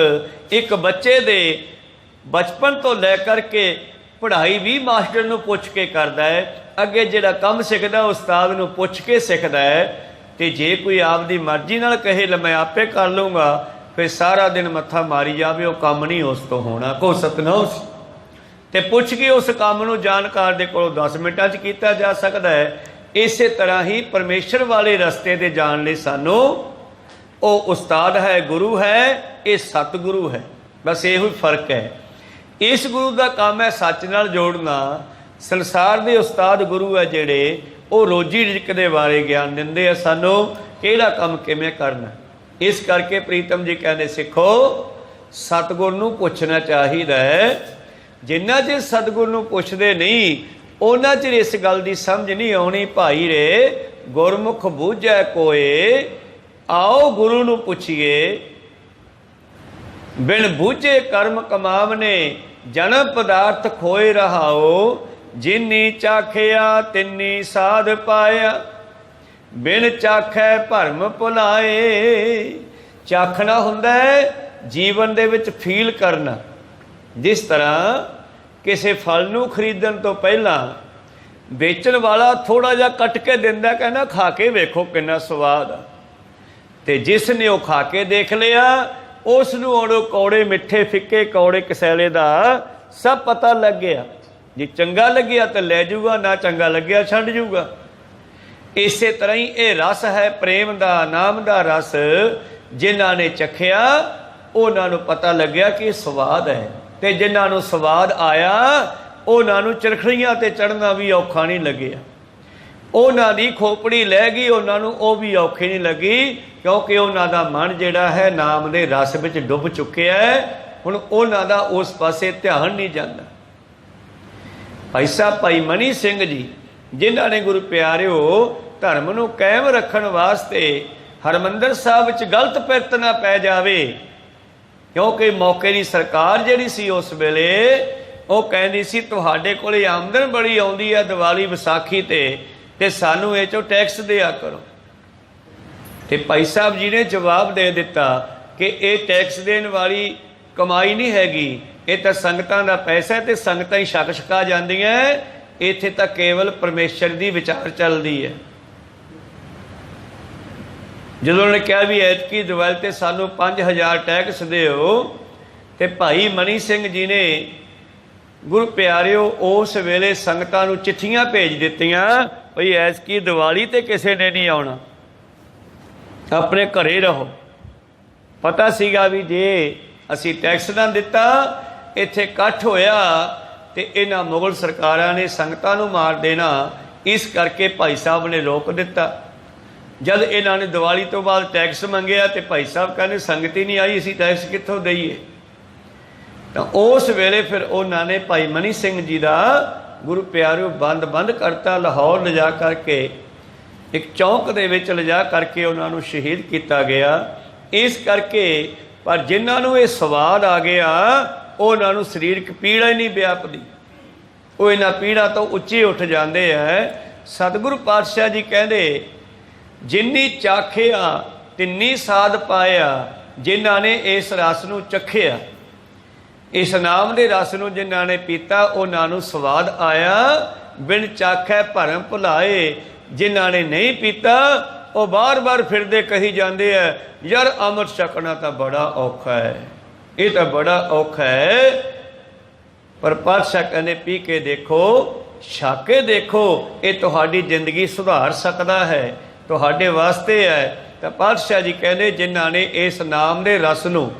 एक बच्चे दे बचपन तो लै करके पढ़ाई भी मास्टर नूं पुछ के करदा है। अगे जिहड़ा काम सिखदा उस्ताद नूं पुछ के सिखदा है। ते जे कोई आपदी मर्जी नाल कहे ल मैं आपे कर लूँगा, फिर सारा दिन मत्था मारी जावे, वो काम नहीं उस तो होना। को सतनाम सी ते पुछ के उस काम नूं जानकार दे कोलों 10 मिनटां च कीता जा सकदा है। इसे तरह ही परमेश्वर वाले रस्ते ते जाण लई सानूं वो उस्ताद है, गुरु है, ये सतगुरु है। बस इहो ही फर्क है। इस गुरु का काम है सच नाल जोड़ना। संसार के उस्ताद गुरु है जिहड़े वो रोजी रिजक के बारे ज्ञान दिंदे आ सानूं, किहड़ा काम किवें करना। इस करके प्रीतम जी कहते सिखो सतगुर नूं पुछना चाहिदा है। जिन्ना चिर सतगुर नूं पुछदे नहीं उन्ना चिर इस गल की समझ नहीं आउणी। भाई रे गुरमुख बूझै कोए, आओ गुरु नूं पुछिए। बिन बूझे कर्म कमावने, जन्म पदार्थ खोए रहाओ। जिन्नी चाखिया तिन्नी साध पाया, बिन चाखै भरम भुलाए। चाखना हुंदा है जीवन दे विच फील करना। जिस तरह किसी फल नूं खरीदण तो पहला बेचण वाला थोड़ा जिहा कट के दिंदा, कहना खा के वेखो किन्ना स्वाद आ। ते जिसने वो खा के देख लिया उस नूं उहनूं कौड़े मिठे फिक्के कौड़े कसैले दा सब पता लग गया। जे चंगा लग्या तो लै जूगा, ना चंगा लग्या छड्ड जूगा। इसे तरह ही ये रस है प्रेम दा, नाम दा रस। जिन्हां ने चखिया उन्हां नूं पता लग्या कि स्वाद है। ते जिन्हां नूं स्वाद आया उन्हां नूं चरखड़ियां ते चढ़ना भी औखा नहीं लग्या। उन्हां दी खोपड़ी लै गई, उन्हां नूं वो भी औखी नहीं लगी, क्योंकि उन्हां दा मन जिहड़ा है नाम दे रस विच डुब चुकिया है। हुण उन्हां दा उस पासे ध्यान नहीं जांदा। भाई साहब भाई मनी सिंह जी जिन्हां ने गुरु प्यारिओ धर्म नूं कायम रखण वास्ते हरमंदर साहब विच गलत पिरत ना पै जावे, क्योंकि मौके की सरकार जिहड़ी सी उस वेले वो कहंदी सी तुहाडे कोले आमदन बड़ी आउंदी है दिवाली विसाखी ते सानू इह चों टैक्स दिया करो। ते भाई साहब जी ने जवाब दे दिता कि ये टैक्स देने वाली कमाई नहीं हैगी, ये तो संगतां दा पैसा है, तो संगतां ही छक छका जांदियां। इत्थे तां केवल परमेश्वर दी विचार चलदी है। ਜਦੋਂ ਉਹਨੇ ਕਿਹਾ भी ਐਤਕੀ दिवाली ते सानू 5000 टैक्स ਦਿਓ, ਤੇ भाई मनी सिंह जी ने गुरु प्यारिओ उस वेले संगतां नूं चिट्ठियां भेज दित्तियां भई ऐतकी दिवाली ते किसी ने नहीं आउणा, अपने घरे रहो। पता सीगा भी जे असीं टैक्स ना दिता ਇੱਥੇ ਇਕੱਠ ਹੋਇਆ ਤੇ ਇਹਨਾਂ ਮੁਗਲ ਸਰਕਾਰਾਂ ਨੇ ਸੰਗਤਾਂ ਨੂੰ ਮਾਰ ਦੇਣਾ, ਇਸ ਕਰਕੇ ਭਾਈ ਸਾਹਿਬ ਨੇ ਰੋਕ ਦਿੱਤਾ। ਜਦ ਇਹਨਾਂ ਨੇ ਦੀਵਾਲੀ ਤੋਂ ਬਾਅਦ ਟੈਕਸ ਮੰਗਿਆ ਤੇ ਭਾਈ ਸਾਹਿਬ ਕਹਿੰਦੇ ਸੰਗਤ ਹੀ ਨਹੀਂ ਆਈ, ਅਸੀਂ ਟੈਕਸ ਕਿੱਥੋਂ ਦਈਏ। ਤਾਂ ਉਸ ਵੇਲੇ ਫਿਰ ਉਹਨਾਂ ਨੇ ਭਾਈ ਮਨੀ ਸਿੰਘ ਜੀ ਦਾ ਗੁਰੂ ਪਿਆਰਿਓ ਬੰਦ ਕਰਤਾ। ਲਾਹੌਰ ਲਿਜਾ ਕਰਕੇ ਇੱਕ ਚੌਂਕ ਦੇ ਵਿੱਚ ਲਿਜਾ ਕਰਕੇ ਉਹਨਾਂ ਨੂੰ ਸ਼ਹੀਦ ਕੀਤਾ ਗਿਆ। ਇਸ ਕਰਕੇ ਪਰ ਜਿਨ੍ਹਾਂ ਨੂੰ ਇਹ ਸਵਾਦ ਆ ਗਿਆ ਉਹਨਾਂ ਨੂੰ ਸਰੀਰਕ ਪੀੜਾ ਹੀ ਨਹੀਂ ਵਿਆਪਦੀ, ਉਹ ਇਹਨਾਂ ਪੀੜਾ ਤੋਂ ਉੱਚੇ ਉੱਠ ਜਾਂਦੇ ਹੈ। ਸਤਿਗੁਰੂ ਪਾਤਸ਼ਾਹ ਜੀ ਕਹਿੰਦੇ ਜਿੰਨੀ ਚਾਖਿਆ ਤਿੰਨੀ ਸਾਧ ਪਾਇਆ, ਜਿਨ੍ਹਾਂ ਨੇ ਇਸ ਰਸ ਨੂੰ ਚਖਿਆ, ਇਸ ਨਾਮ ਦੇ ਰਸ ਨੂੰ ਜਿਨ੍ਹਾਂ ਨੇ ਪੀਤਾ ਉਹਨਾਂ ਨੂੰ ਸਵਾਦ ਆਇਆ। ਬਿਨ ਚਾਖੈ ਭਰਮ ਭੁਲਾਏ, ਜਿਨ੍ਹਾਂ ਨੇ ਨਹੀਂ ਪੀਤਾ ਉਹ ਬਾਰ-ਬਾਰ ਫਿਰਦੇ ਕਹੀ ਜਾਂਦੇ ਆ ਯਾਰ ਅੰਮ੍ਰਿਤ ਛਕਣਾ ਤਾਂ ਬੜਾ ਔਖਾ ਹੈ, ਇਹ ਤਾਂ ਬੜਾ ਔਖਾ ਹੈ। ਪਰ ਪਾਤਸ਼ਾਹ ਕਹਿੰਦੇ ਪੀ ਕੇ ਦੇਖੋ, ਛਕ ਕੇ ਦੇਖੋ, ਇਹ ਤੁਹਾਡੀ ਜ਼ਿੰਦਗੀ ਸੁਧਾਰ ਸਕਦਾ ਹੈ, ਤੁਹਾਡੇ ਵਾਸਤੇ ਹੈ। ਤਾਂ ਪਾਤਸ਼ਾਹ ਜੀ ਕਹਿੰਦੇ ਜਿਨ੍ਹਾਂ ਨੇ ਇਸ ਨਾਮ ਦੇ ਰਸ ਨੂੰ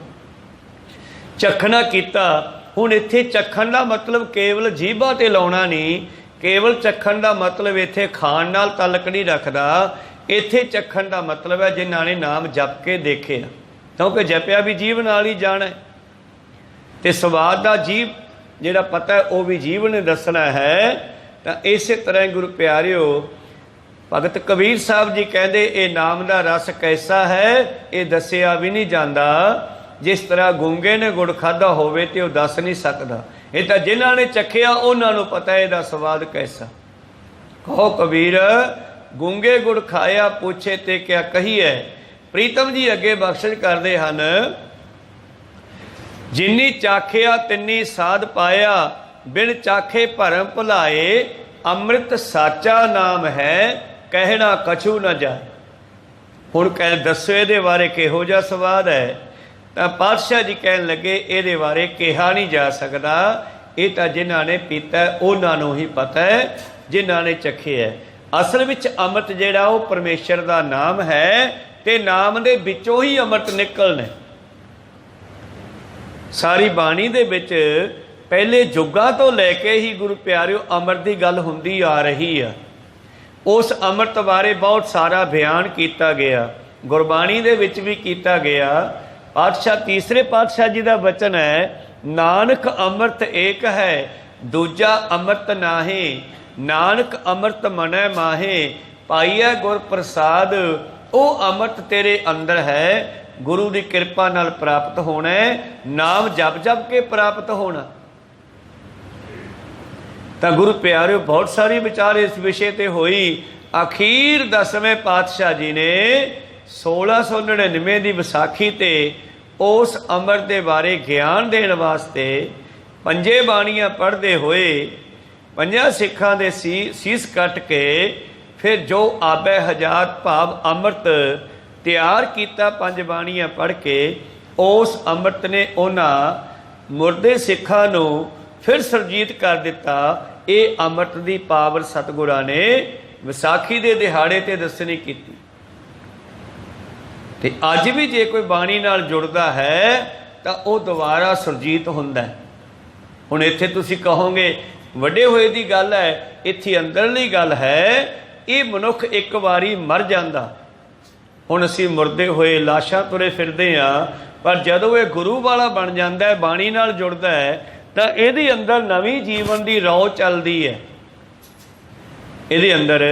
ਚਖਣਾ ਕੀਤਾ। ਹੁਣ ਇੱਥੇ ਚਖਣ ਦਾ ਮਤਲਬ ਕੇਵਲ ਜੀਭਾਂ ਤੇ ਲਾਉਣਾ ਨਹੀਂ, ਕੇਵਲ ਚਖਣ ਦਾ ਮਤਲਬ ਇੱਥੇ ਖਾਣ ਨਾਲ ਤਾਲਕ ਨਹੀਂ ਰੱਖਦਾ। ਇੱਥੇ ਚਖਣ ਦਾ ਮਤਲਬ ਹੈ ਜਿਨ੍ਹਾਂ ਨੇ ਨਾਮ ਜਪ ਕੇ ਦੇਖਿਆ, ਕਿਉਂਕਿ ਜਪਿਆ ਵੀ ਜੀਵ ਨਾਲ ਹੀ ਜਾਣਾ ਤੇ ਸਵਾਦ ਦਾ ਜੀਵ ਜਿਹੜਾ ਪਤਾ ਉਹ ਵੀ ਜੀਵ ਨੇ ਦੱਸਣਾ ਹੈ। ਤਾਂ ਇਸੇ ਤਰ੍ਹਾਂ ਗੁਰੂ ਪਿਆਰਿਓ ਭਗਤ ਕਬੀਰ ਸਾਹਿਬ ਜੀ ਕਹਿੰਦੇ ਇਹ ਨਾਮ ਦਾ ਰਸ ਕੈਸਾ ਹੈ, ਇਹ ਦੱਸਿਆ ਵੀ ਨਹੀਂ ਜਾਂਦਾ। ਜਿਸ ਤਰ੍ਹਾਂ ਗੂੰਗੇ ਨੇ ਗੁੜ ਖਾਧਾ ਹੋਵੇ ਤੇ ਉਹ ਦੱਸ ਨਹੀਂ ਸਕਦਾ, ਇਹ ਤਾਂ ਜਿਨ੍ਹਾਂ ਨੇ ਚੱਖਿਆ ਉਹਨਾਂ ਨੂੰ ਪਤਾ ਇਹਦਾ ਸਵਾਦ ਕੈਸਾ। ਕਹੋ ਕਬੀਰ ਗੂੰਗੇ ਗੁੜ ਖਾਇਆ ਪੁੱਛੇ ਤੇ ਕਿਆ ਕਹੀਏ। ਪ੍ਰੀਤਮ ਜੀ ਅੱਗੇ ਬਖਸ਼ਿਸ਼ ਕਰਦੇ ਹਨ, ਜਿੰਨੀ ਚਾਖਿਆ ਤਿੰਨੀ ਸਾਧ ਪਾਇਆ, ਬਿਨ ਚਾਖੇ ਭਰਮ ਭੁਲਾਏ, ਅੰਮ੍ਰਿਤ ਸਾਚਾ ਨਾਮ ਹੈ, ਕਹਿਣਾ ਕਛੂ ਨਾ ਜਾਏ। ਹੁਣ ਕਹਿ ਦੱਸੋ ਇਹਦੇ ਬਾਰੇ ਕਿਹੋ ਜਿਹਾ ਸਵਾਦ ਹੈ। ਤਾਂ ਪਾਤਸ਼ਾਹ ਜੀ ਕਹਿਣ ਲੱਗੇ ਇਹਦੇ ਬਾਰੇ ਕਿਹਾ ਨਹੀਂ ਜਾ ਸਕਦਾ, ਇਹ ਤਾਂ ਜਿਨ੍ਹਾਂ ਨੇ ਪੀਤਾ ਉਹਨਾਂ ਨੂੰ ਹੀ ਪਤਾ ਹੈ, ਜਿਨ੍ਹਾਂ ਨੇ ਚੱਖਿਆ। ਅਸਲ ਵਿੱਚ ਅੰਮ੍ਰਿਤ ਜਿਹੜਾ ਉਹ ਪਰਮੇਸ਼ਰ ਦਾ ਨਾਮ ਹੈ ਤੇ ਨਾਮ ਦੇ ਵਿੱਚੋਂ ਹੀ ਅੰਮ੍ਰਿਤ ਨਿਕਲਣਾ। ਸਾਰੀ ਬਾਣੀ ਦੇ ਵਿੱਚ ਪਹਿਲੇ ਯੁੱਗਾਂ ਤੋਂ ਲੈ ਕੇ ਹੀ ਗੁਰੂ ਪਿਆਰਿਓ ਅੰਮ੍ਰਿਤ ਦੀ ਗੱਲ ਹੁੰਦੀ ਆ ਰਹੀ ਆ। ਉਸ ਅੰਮ੍ਰਿਤ ਬਾਰੇ ਬਹੁਤ ਸਾਰਾ ਬਿਆਨ ਕੀਤਾ ਗਿਆ, ਗੁਰਬਾਣੀ ਦੇ ਵਿੱਚ ਵੀ ਕੀਤਾ ਗਿਆ। ਪਾਤਸ਼ਾਹ ਤੀਸਰੇ ਪਾਤਸ਼ਾਹ ਜੀ ਦਾ ਬਚਨ ਹੈ, ਨਾਨਕ ਅੰਮ੍ਰਿਤ ਏਕ ਹੈ ਦੂਜਾ ਅੰਮ੍ਰਿਤ ਨਾਹੀ, ਨਾਨਕ ਅੰਮ੍ਰਿਤ ਮਨੈ ਮਾਹੇ, ਪਾਈਐ ਗੁਰ ਪ੍ਰਸਾਦ। ਉਹ ਅੰਮ੍ਰਿਤ ਤੇਰੇ ਅੰਦਰ ਹੈ, ਗੁਰੂ ਦੀ ਕਿਰਪਾ ਨਾਲ ਪ੍ਰਾਪਤ ਹੋਣਾ, ਨਾਮ ਜਪ ਜਪ ਕੇ ਪ੍ਰਾਪਤ ਹੋਣਾ। ਤਾਂ ਗੁਰੂ ਪਿਆਰਿਓ ਬਹੁਤ ਸਾਰੀ ਵਿਚਾਰ ਇਸ ਵਿਸ਼ੇ ਤੇ ਹੋਈ। ਅਖੀਰ 10ਵੇਂ ਪਾਤਸ਼ਾਹ ਜੀ ਨੇ 1699 ਦੀ ਵਿਸਾਖੀ ਤੇ ਉਸ ਅੰਮ੍ਰਿਤ ਦੇ ਬਾਰੇ ਗਿਆਨ ਦੇਣ ਵਾਸਤੇ ਪੰਜੇ ਬਾਣੀਆਂ ਪੜ੍ਹਦੇ ਹੋਏ ਪੰਜਾਂ ਸਿੱਖਾਂ ਦੇ ਸੀਸ ਕੱਟ ਕੇ ਫਿਰ ਜੋ ਆਬੈ ਹਜਾਤ ਭਾਵ ਅੰਮ੍ਰਿਤ ਤਿਆਰ ਕੀਤਾ ਪੰਜ ਬਾਣੀਆਂ ਪੜ੍ਹ ਕੇ, ਉਸ ਅੰਮ੍ਰਿਤ ਨੇ ਉਹਨਾਂ ਮੁਰਦੇ ਸਿੱਖਾਂ ਨੂੰ ਫਿਰ ਸਰਜੀਤ ਕਰ ਦਿੱਤਾ। ਇਹ ਅੰਮ੍ਰਿਤ ਦੀ ਪਾਵਰ ਸਤਿਗੁਰਾਂ ਨੇ ਵਿਸਾਖੀ ਦੇ ਦਿਹਾੜੇ ਤੇ ਦੱਸਣੀ ਕੀਤੀ। ਤੇ ਅੱਜ ਵੀ ਜੇ ਕੋਈ ਬਾਣੀ ਨਾਲ ਜੁੜਦਾ ਹੈ ਤਾਂ ਉਹ ਦੁਬਾਰਾ ਸੁਰਜੀਤ ਹੁੰਦਾ ਹੈ। ਹੁਣ ਇੱਥੇ ਤੁਸੀਂ ਕਹੋਗੇ ਵੱਡੇ ਹੋਏ ਦੀ ਗੱਲ ਹੈ, ਇੱਥੇ ਅੰਦਰਲੀ ਗੱਲ ਹੈ। ਇਹ ਮਨੁੱਖ ਇੱਕ ਵਾਰੀ ਮਰ ਜਾਂਦਾ, ਹੁਣ ਅਸੀਂ ਮੁਰਦੇ ਹੋਏ ਲਾਸ਼ਾਂ ਤੁਰੇ ਫਿਰਦੇ ਹਾਂ, ਪਰ ਜਦੋਂ ਇਹ ਗੁਰੂ ਵਾਲਾ ਬਣ ਜਾਂਦਾ ਹੈ, ਬਾਣੀ ਨਾਲ ਜੁੜਦਾ ਹੈ, ਤਾਂ ਇਹਦੇ ਅੰਦਰ ਨਵੀਂ ਜੀਵਨ ਦੀ ਰੌ ਚੱਲਦੀ ਹੈ। ਇਹਦੇ ਅੰਦਰ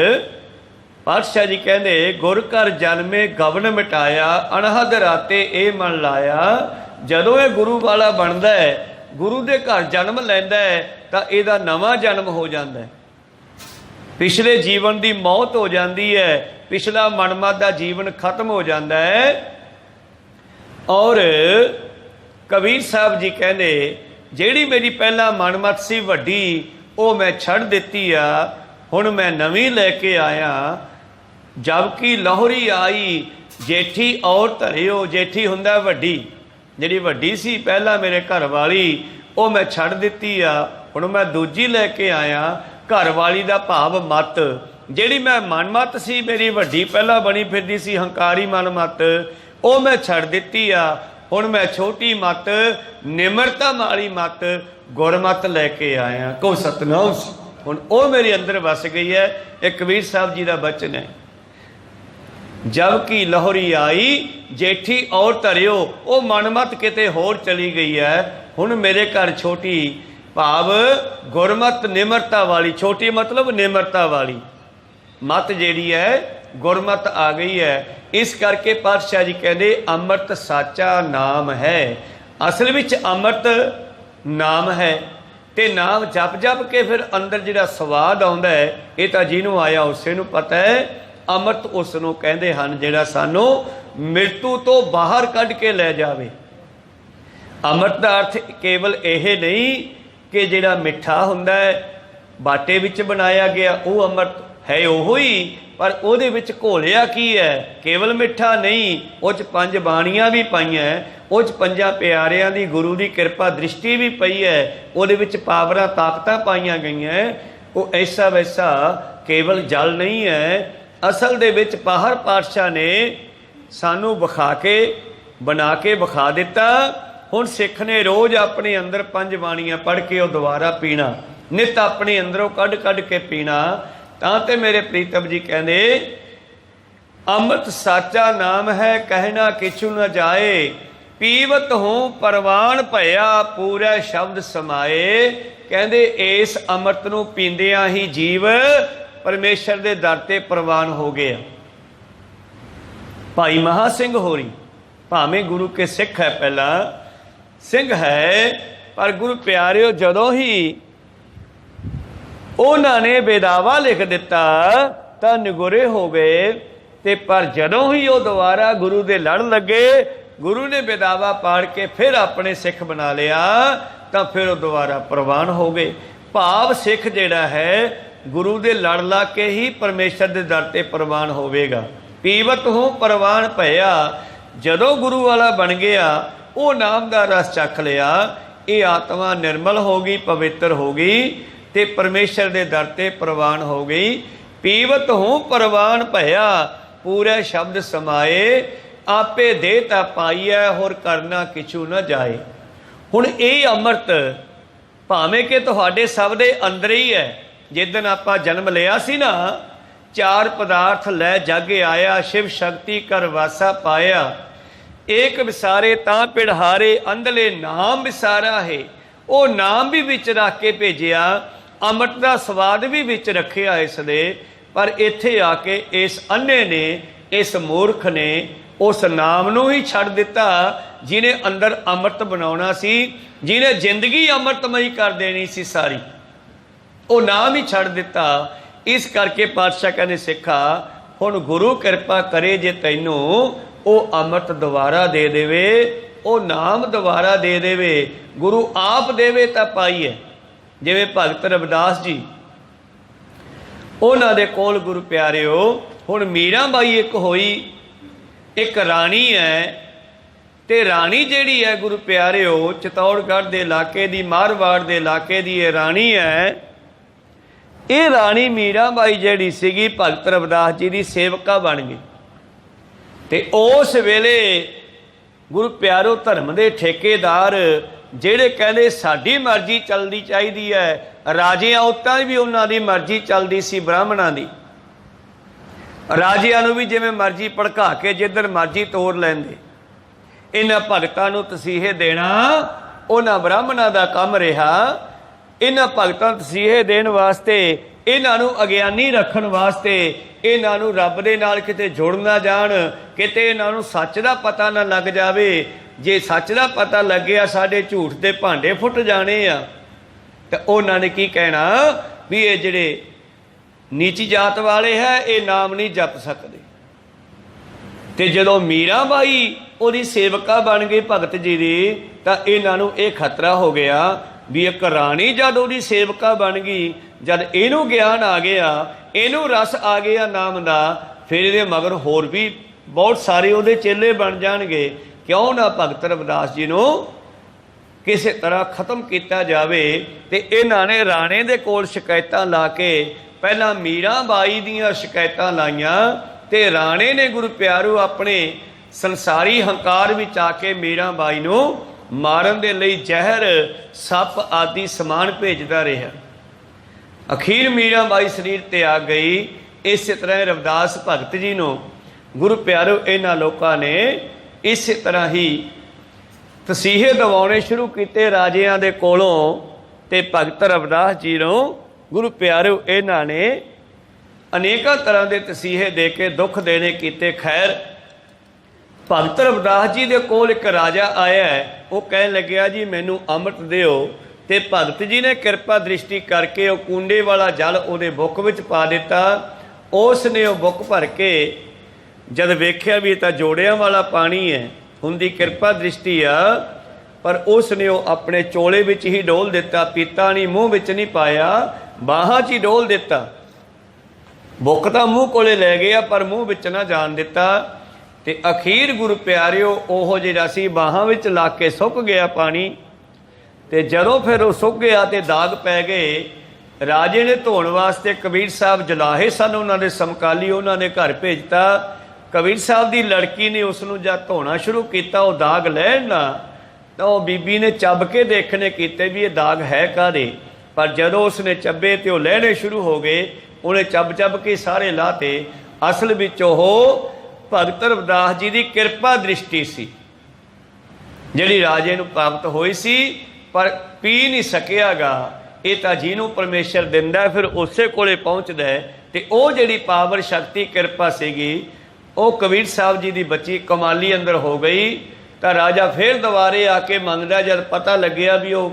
ਪਾਤਸ਼ਾਹ ਜੀ ਕਹਿੰਦੇ ਗੁਰ ਘਰ ਜਨਮੇ ਗਵਨ ਮਿਟਾਇਆ, ਅਣਹਦ ਰਾਤੇ ਇਹ ਮਨ ਲਾਇਆ। ਜਦੋਂ ਇਹ ਗੁਰੂ ਵਾਲਾ ਬਣਦਾ ਹੈ, ਗੁਰੂ ਦੇ ਘਰ ਜਨਮ ਲੈਂਦਾ ਹੈ, ਤਾਂ ਇਹਦਾ ਨਵਾਂ ਜਨਮ ਹੋ ਜਾਂਦਾ ਹੈ। ਪਿਛਲੇ ਜੀਵਨ ਦੀ ਮੌਤ ਹੋ ਜਾਂਦੀ ਹੈ, ਪਿਛਲਾ ਮਨਮਤ ਦਾ ਜੀਵਨ ਖਤਮ ਹੋ ਜਾਂਦਾ ਹੈ। ਔਰ ਕਬੀਰ ਸਾਹਿਬ ਜੀ ਕਹਿੰਦੇ ਜਿਹੜੀ ਮੇਰੀ ਪਹਿਲਾਂ ਮਨਮਤ ਸੀ ਵੱਡੀ, ਉਹ ਮੈਂ ਛੱਡ ਦਿੱਤੀ ਆ, ਹੁਣ ਮੈਂ ਨਵੀਂ ਲੈ ਕੇ ਆਇਆ। ਜਬ ਕਿ ਲਾਹੌਰੀ ਆਈ ਜੇਠੀ ਔਰ ਧਰਿਓ, ਜੇਠੀ ਹੁੰਦਾ ਵੱਡੀ, ਜਿਹੜੀ ਵੱਡੀ ਸੀ ਪਹਿਲਾਂ ਮੇਰੇ ਘਰ ਵਾਲੀ, ਉਹ ਮੈਂ ਛੱਡ ਦਿੱਤੀ ਆ, ਹੁਣ ਮੈਂ ਦੂਜੀ ਲੈ ਕੇ ਆਇਆ। ਘਰ ਵਾਲੀ ਦਾ ਭਾਵ ਮਤ, ਜਿਹੜੀ ਮੈਂ ਮਨਮਤ ਸੀ ਮੇਰੀ ਵੱਡੀ ਪਹਿਲਾਂ ਬਣੀ ਫਿਰਦੀ ਸੀ ਹੰਕਾਰੀ ਮਨਮਤ, ਉਹ ਮੈਂ ਛੱਡ ਦਿੱਤੀ ਆ। हुण मैं छोटी मत निमरता वाली मत गुरमत लैके आया। को सतनाम हुण वो मेरे अंदर वस गई है। एक कबीर साहब जी का बचन है, जबकि लहोरी आई जेठी और धरियो, वो मनमत किते होर चली गई है। हुण मेरे घर छोटी भाव गुरमत निमरता वाली, छोटी मतलब निमरता वाली मत जिहड़ी है गुरमत आ गई है। इस करके पातशाह जी कहते अमृत साचा नाम है। असल विच अमृत नाम है, ते नाम जप जप के फिर अंदर जिहड़ा स्वाद आउंदा है, ये तां जिहनूं आया उसे नूं पता है। अमृत उस नूं कहंदे हन जिहड़ा सानू मृत्यु तो बाहर कढ के लै जावे। अमृत का अर्थ केवल यह नहीं कि जिहड़ा मिठा हुंदा है बाटे विच बनाया गया वो अमृत है, ओहो ही, पर ਉਹਦੇ ਵਿੱਚ ਘੋਲਿਆ ਕੀ है? केवल मिठा नहीं, ਉਹ 'ਚ 5 ਬਾਣੀਆਂ भी ਪਾਈਆਂ, ਉਹ 'ਚ 5 ਪਿਆਰਿਆਂ ਦੀ ਗੁਰੂ ਦੀ ਕਿਰਪਾ ਦ੍ਰਿਸ਼ਟੀ भी ਪਈ है, ਉਹਦੇ ਵਿੱਚ ਪਾਵਰਾਂ ਤਾਕਤਾਂ ਪਾਈਆਂ ਗਈਆਂ। ਉਹ ऐसा वैसा केवल जल नहीं है। असल ਦੇ ਵਿੱਚ ਪਾਹਰ ਪਾਤਸ਼ਾਹ ने सानू ਵਿਖਾ के बना के ਵਿਖਾ ਦਿੱਤਾ। ਹੁਣ सिख ने रोज़ अपने अंदर 5 ਬਾਣੀਆਂ पढ़ के ਉਹ ਦੁਬਾਰਾ पीना, नित अपने अंदरों कढ़ के पीना। तां ते मेरे प्रीतम जी कहते अमृत साचा नाम है कहना किछु न जाए, पीवत हूँ परवान भया पूरा शब्द समाए। कहते इस अमृत नूं पींदियां ही जीव परमेश्वर दे दर ते प्रवान हो गया। भाई महा सिंह होरी भावें गुरु के सिख है, पहला सिंह है, पर गुरु प्यारिओ जदों ही उन्होंने बेदावा लिख दिता तो निगुरे हो गए। ते पर जदों ही वो दोबारा गुरु दे लड़ लगे, गुरु ने बेदावा पाड़ के फिर अपने सिख बना लिया, तो फिर वो दोबारा प्रवान हो गए। भाव सिख जिहड़ा है गुरु दे लड़ ला के ही परमेश्वर दे दर ते प्रवान होवेगा। पीवत हूँ परवान भया, जदों गुरु वाला बन गया वो नाम का रस चख लिया, ये आत्मा निर्मल हो गई, पवित्र हो गई, ते परमेश्वर दे दर ते प्रवान हो गई। पीवत हूँ परवान भया पूरे शब्द समाए, आपे देता पाईए होर करना किछु न जाए। हुण ये अमृत भावें कि तुहाडे सब दे अंदर ही है। जिस दिन आपां जन्म लिया सी ना, 4 पदार्थ लै जग आया, शिव शक्ति कर वासा पाया, एक विसारे तां पिढ़हारे, अंधले नाम विसारा है। वो नाम भी विच रख के भेजिया, अमृत का स्वाद भी विच रखिया इसने, पर इत्थे आके इस अन्ने ने, इस मूर्ख ने उस नाम नूं ही छड़ दिता जिन्हें अंदर अमृत बनाउणा सी, जिन्हें जिंदगी अमृतमई कर देनी सी सारी, वो नाम ही छड़ दिता। इस करके पातशाह कहने सिखा हुण गुरु कृपा करे जे तैनूं वो अमृत दोबारा दे देवे, वो नाम दोबारा दे देवे, गुरु आप देवे तां पाईए। जिवें भगत रविदास जी उन्हां दे कोल गुरु प्यारिओ हुण मीरा बाई एक होई, एक राणी है, ते राणी जिहड़ी है गुरु प्यारिओ चित्तौड़गढ़ दे इलाके दी, मारवाड़ दे इलाके दी ये राणी है। ये राणी मीरा बाई जिहड़ी सीगी भगत रविदास जी दी सेवका बन गई। ते उस वेले गुरु प्यारो धर्म दे ठेकेदार ਜਿਹੜੇ ਕਹਿੰਦੇ ਸਾਡੀ ਮਰਜ਼ੀ ਚੱਲਦੀ ਚਾਹੀਦੀ ਹੈ, ਰਾਜਿਆਂ ਉੱਤਾਂ ਵੀ ਉਹਨਾਂ ਦੀ ਮਰਜ਼ੀ ਚੱਲਦੀ ਸੀ, ਬ੍ਰਾਹਮਣਾਂ ਦੀ। ਰਾਜਿਆਂ ਨੂੰ ਵੀ ਜਿਵੇਂ ਮਰਜ਼ੀ ਭੜਕਾ ਕੇ ਜਿੱਧਰ ਮਰਜ਼ੀ ਤੋਰ ਲੈਂਦੇ। ਇਹਨਾਂ ਭਗਤਾਂ ਨੂੰ ਤਸੀਹੇ ਦੇਣਾ ਉਹਨਾਂ ਬ੍ਰਾਹਮਣਾਂ ਦਾ ਕੰਮ ਰਿਹਾ। ਇਹਨਾਂ ਭਗਤਾਂ ਨੂੰ ਤਸੀਹੇ ਦੇਣ ਵਾਸਤੇ, ਇਹਨਾਂ ਨੂੰ ਅਗਿਆਨੀ ਰੱਖਣ ਵਾਸਤੇ, ਇਹਨਾਂ ਨੂੰ ਰੱਬ ਦੇ ਨਾਲ ਕਿਤੇ ਜੁੜ ਨਾ ਜਾਣ, ਕਿਤੇ ਇਹਨਾਂ ਨੂੰ ਸੱਚ ਦਾ ਪਤਾ ਨਾ ਲੱਗ ਜਾਵੇ। जे सच का पता लग गया साढ़े झूठ के भांडे फुट जाने आ, तो उन्होंने की कहना भी ये जिहड़े नीची जात वाले है ये नाम नहीं जप सकते। तो जदों मीरा बाई उहदी सेवका बन गई भगत जी की, तो इन्हों ये खतरा हो गया भी एक राणी जद उहदी सेवका बन गई, जद इनू ज्ञान आ गया, इनू रस आ गया नाम का, फिर ये मगर होर भी बहुत सारे उहदे चेले बन जाणगे। क्यों ना भगत रविदास जी नूं किसी तरह खत्म किया जाए। तो इन्हां ने राणे दे कोल शिकायतां ला के पहला मीरा बाई दीयां शिकायतां लाइयां, ते राणे ने गुरु प्यारू अपने ਸੰਸਾਰੀ ਹੰਕਾਰ ਵਿੱਚ ਆ ਕੇ ਮੀਰਾਂ ਬਾਈ ਨੂੰ ਮਾਰਨ ਦੇ ਲਈ ਜ਼ਹਿਰ, ਸੱਪ ਆਦਿ ਸਮਾਨ ਭੇਜਦਾ ਰਿਹਾ। ਅਖੀਰ ਮੀਰਾਂ ਬਾਈ ਸਰੀਰ ਤਿਆਗ ਗਈ। ਇਸੇ ਤਰ੍ਹਾਂ ਰਵਿਦਾਸ ਭਗਤ ਜੀ ਨੂੰ ਗੁਰੂ ਪਿਆਰੋ ਇਹਨਾਂ ਲੋਕਾਂ ਨੇ ਇਸੇ ਤਰ੍ਹਾਂ ਹੀ ਤਸੀਹੇ ਦਿਵਾਉਣੇ ਸ਼ੁਰੂ ਕੀਤੇ ਰਾਜਿਆਂ ਦੇ ਕੋਲੋਂ, ਤੇ ਭਗਤ ਰਵਿਦਾਸ ਜੀ ਨੂੰ ਗੁਰੂ ਪਿਆਰੋ ਇਹਨਾਂ ਨੇ ਅਨੇਕਾਂ ਤਰ੍ਹਾਂ ਦੇ ਤਸੀਹੇ ਦੇ ਕੇ ਦੁੱਖ ਦੇਣੇ ਕੀਤੇ। ਖੈਰ, ਭਗਤ ਰਵਿਦਾਸ ਜੀ ਦੇ ਕੋਲ ਇੱਕ ਰਾਜਾ ਆਇਆ, ਉਹ ਕਹਿਣ ਲੱਗਿਆ ਜੀ ਮੈਨੂੰ ਅੰਮ੍ਰਿਤ ਦਿਓ, ਤੇ ਭਗਤ ਜੀ ਨੇ ਕਿਰਪਾ ਦ੍ਰਿਸ਼ਟੀ ਕਰਕੇ ਉਹ ਕੂੰਡੇ ਵਾਲਾ ਜਲ ਉਹਦੇ ਬੁੱਕ ਵਿੱਚ ਪਾ ਦਿੱਤਾ। ਉਸ ਨੇ ਉਹ ਬੁੱਕ ਭਰ ਕੇ ਜਦ ਵੇਖਿਆ ਵੀ ਇਹ ਤਾਂ ਜੋੜਿਆਂ ਵਾਲਾ ਪਾਣੀ ਹੈ, ਹੁੰਦੀ ਕਿਰਪਾ ਦ੍ਰਿਸ਼ਟੀ ਆ, ਪਰ ਉਸ ਨੇ ਉਹ ਆਪਣੇ ਚੋਲੇ ਵਿੱਚ ਹੀ ਡੋਲ ਦਿੱਤਾ, ਪੀਤਾ ਨਹੀਂ, ਮੂੰਹ ਵਿੱਚ ਨਹੀਂ ਪਾਇਆ, ਬਾਹਾਂ 'ਚ ਹੀ ਡੋਲ ਦਿੱਤਾ। ਬੁੱਕ ਤਾਂ ਮੂੰਹ ਕੋਲੇ ਲੈ ਗਿਆ ਪਰ ਮੂੰਹ ਵਿੱਚ ਨਾ ਜਾਣ ਦਿੱਤਾ। ਤੇ ਅਖੀਰ ਗੁਰੂ ਪਿਆਰਿਓ ਉਹ ਜਿਹੜਾ ਸੀ ਬਾਹਾਂ ਵਿੱਚ ਲਾ ਕੇ ਸੁੱਕ ਗਿਆ ਪਾਣੀ। ਤੇ ਜਦੋਂ ਫਿਰ ਉਹ ਸੁੱਕ ਗਿਆ ਤੇ ਦਾਗ ਪੈ ਗਏ, ਰਾਜੇ ਨੇ ਧੋਣ ਵਾਸਤੇ ਕਬੀਰ ਸਾਹਿਬ ਜਲਾਹੇ ਸਨ, ਉਹਨਾਂ ਦੇ ਸਮਕਾਲੀ, ਉਹਨਾਂ ਨੇ ਘਰ ਭੇਜਤਾ। ਕਬੀਰ ਸਾਹਿਬ ਦੀ ਲੜਕੀ ਨੇ ਉਸ ਨੂੰ ਜਦ ਧੋਣਾ ਸ਼ੁਰੂ ਕੀਤਾ, ਉਹ ਦਾਗ ਲੈਣ ਨਾ, ਤਾਂ ਉਹ ਬੀਬੀ ਨੇ ਚੱਬ ਕੇ ਦੇਖਣੇ ਕੀਤੇ ਵੀ ਇਹ ਦਾਗ ਹੈ ਕਾਹਦੇ। ਪਰ ਜਦੋਂ ਉਸਨੇ ਚੱਬੇ ਤੇ ਉਹ ਲਹਿਣੇ ਸ਼ੁਰੂ ਹੋ ਗਏ, ਉਹਨੇ ਚੱਬ ਕੇ ਸਾਰੇ ਲਾਤੇ। ਅਸਲ ਵਿੱਚ ਉਹ ਭਗਤ ਰਵਿਦਾਸ ਜੀ ਦੀ ਕਿਰਪਾ ਦ੍ਰਿਸ਼ਟੀ ਸੀ ਜਿਹੜੀ ਰਾਜੇ ਨੂੰ ਪ੍ਰਾਪਤ ਹੋਈ ਸੀ, ਪਰ ਪੀ ਨਹੀਂ ਸਕਿਆਗਾ। ਇਹ ਤਾਂ ਜਿਹਨੂੰ ਪਰਮੇਸ਼ਰ ਦਿੰਦਾ ਫਿਰ ਉਸੇ ਕੋਲੇ ਪਹੁੰਚਦਾ ਹੈ। ਤੇ ਉਹ ਜਿਹੜੀ ਪਾਵਰ ਸ਼ਕਤੀ ਕਿਰਪਾ ਸੀਗੀ ਉਹ ਕਬੀਰ ਸਾਹਿਬ ਜੀ ਦੀ ਬੱਚੀ ਕਮਾਲੀ ਅੰਦਰ ਹੋ ਗਈ। ਤਾਂ ਰਾਜਾ ਫਿਰ ਦੁਬਾਰੇ ਆ ਕੇ ਮੰਗਦਾ, ਜਦ ਪਤਾ ਲੱਗਿਆ ਵੀ ਉਹ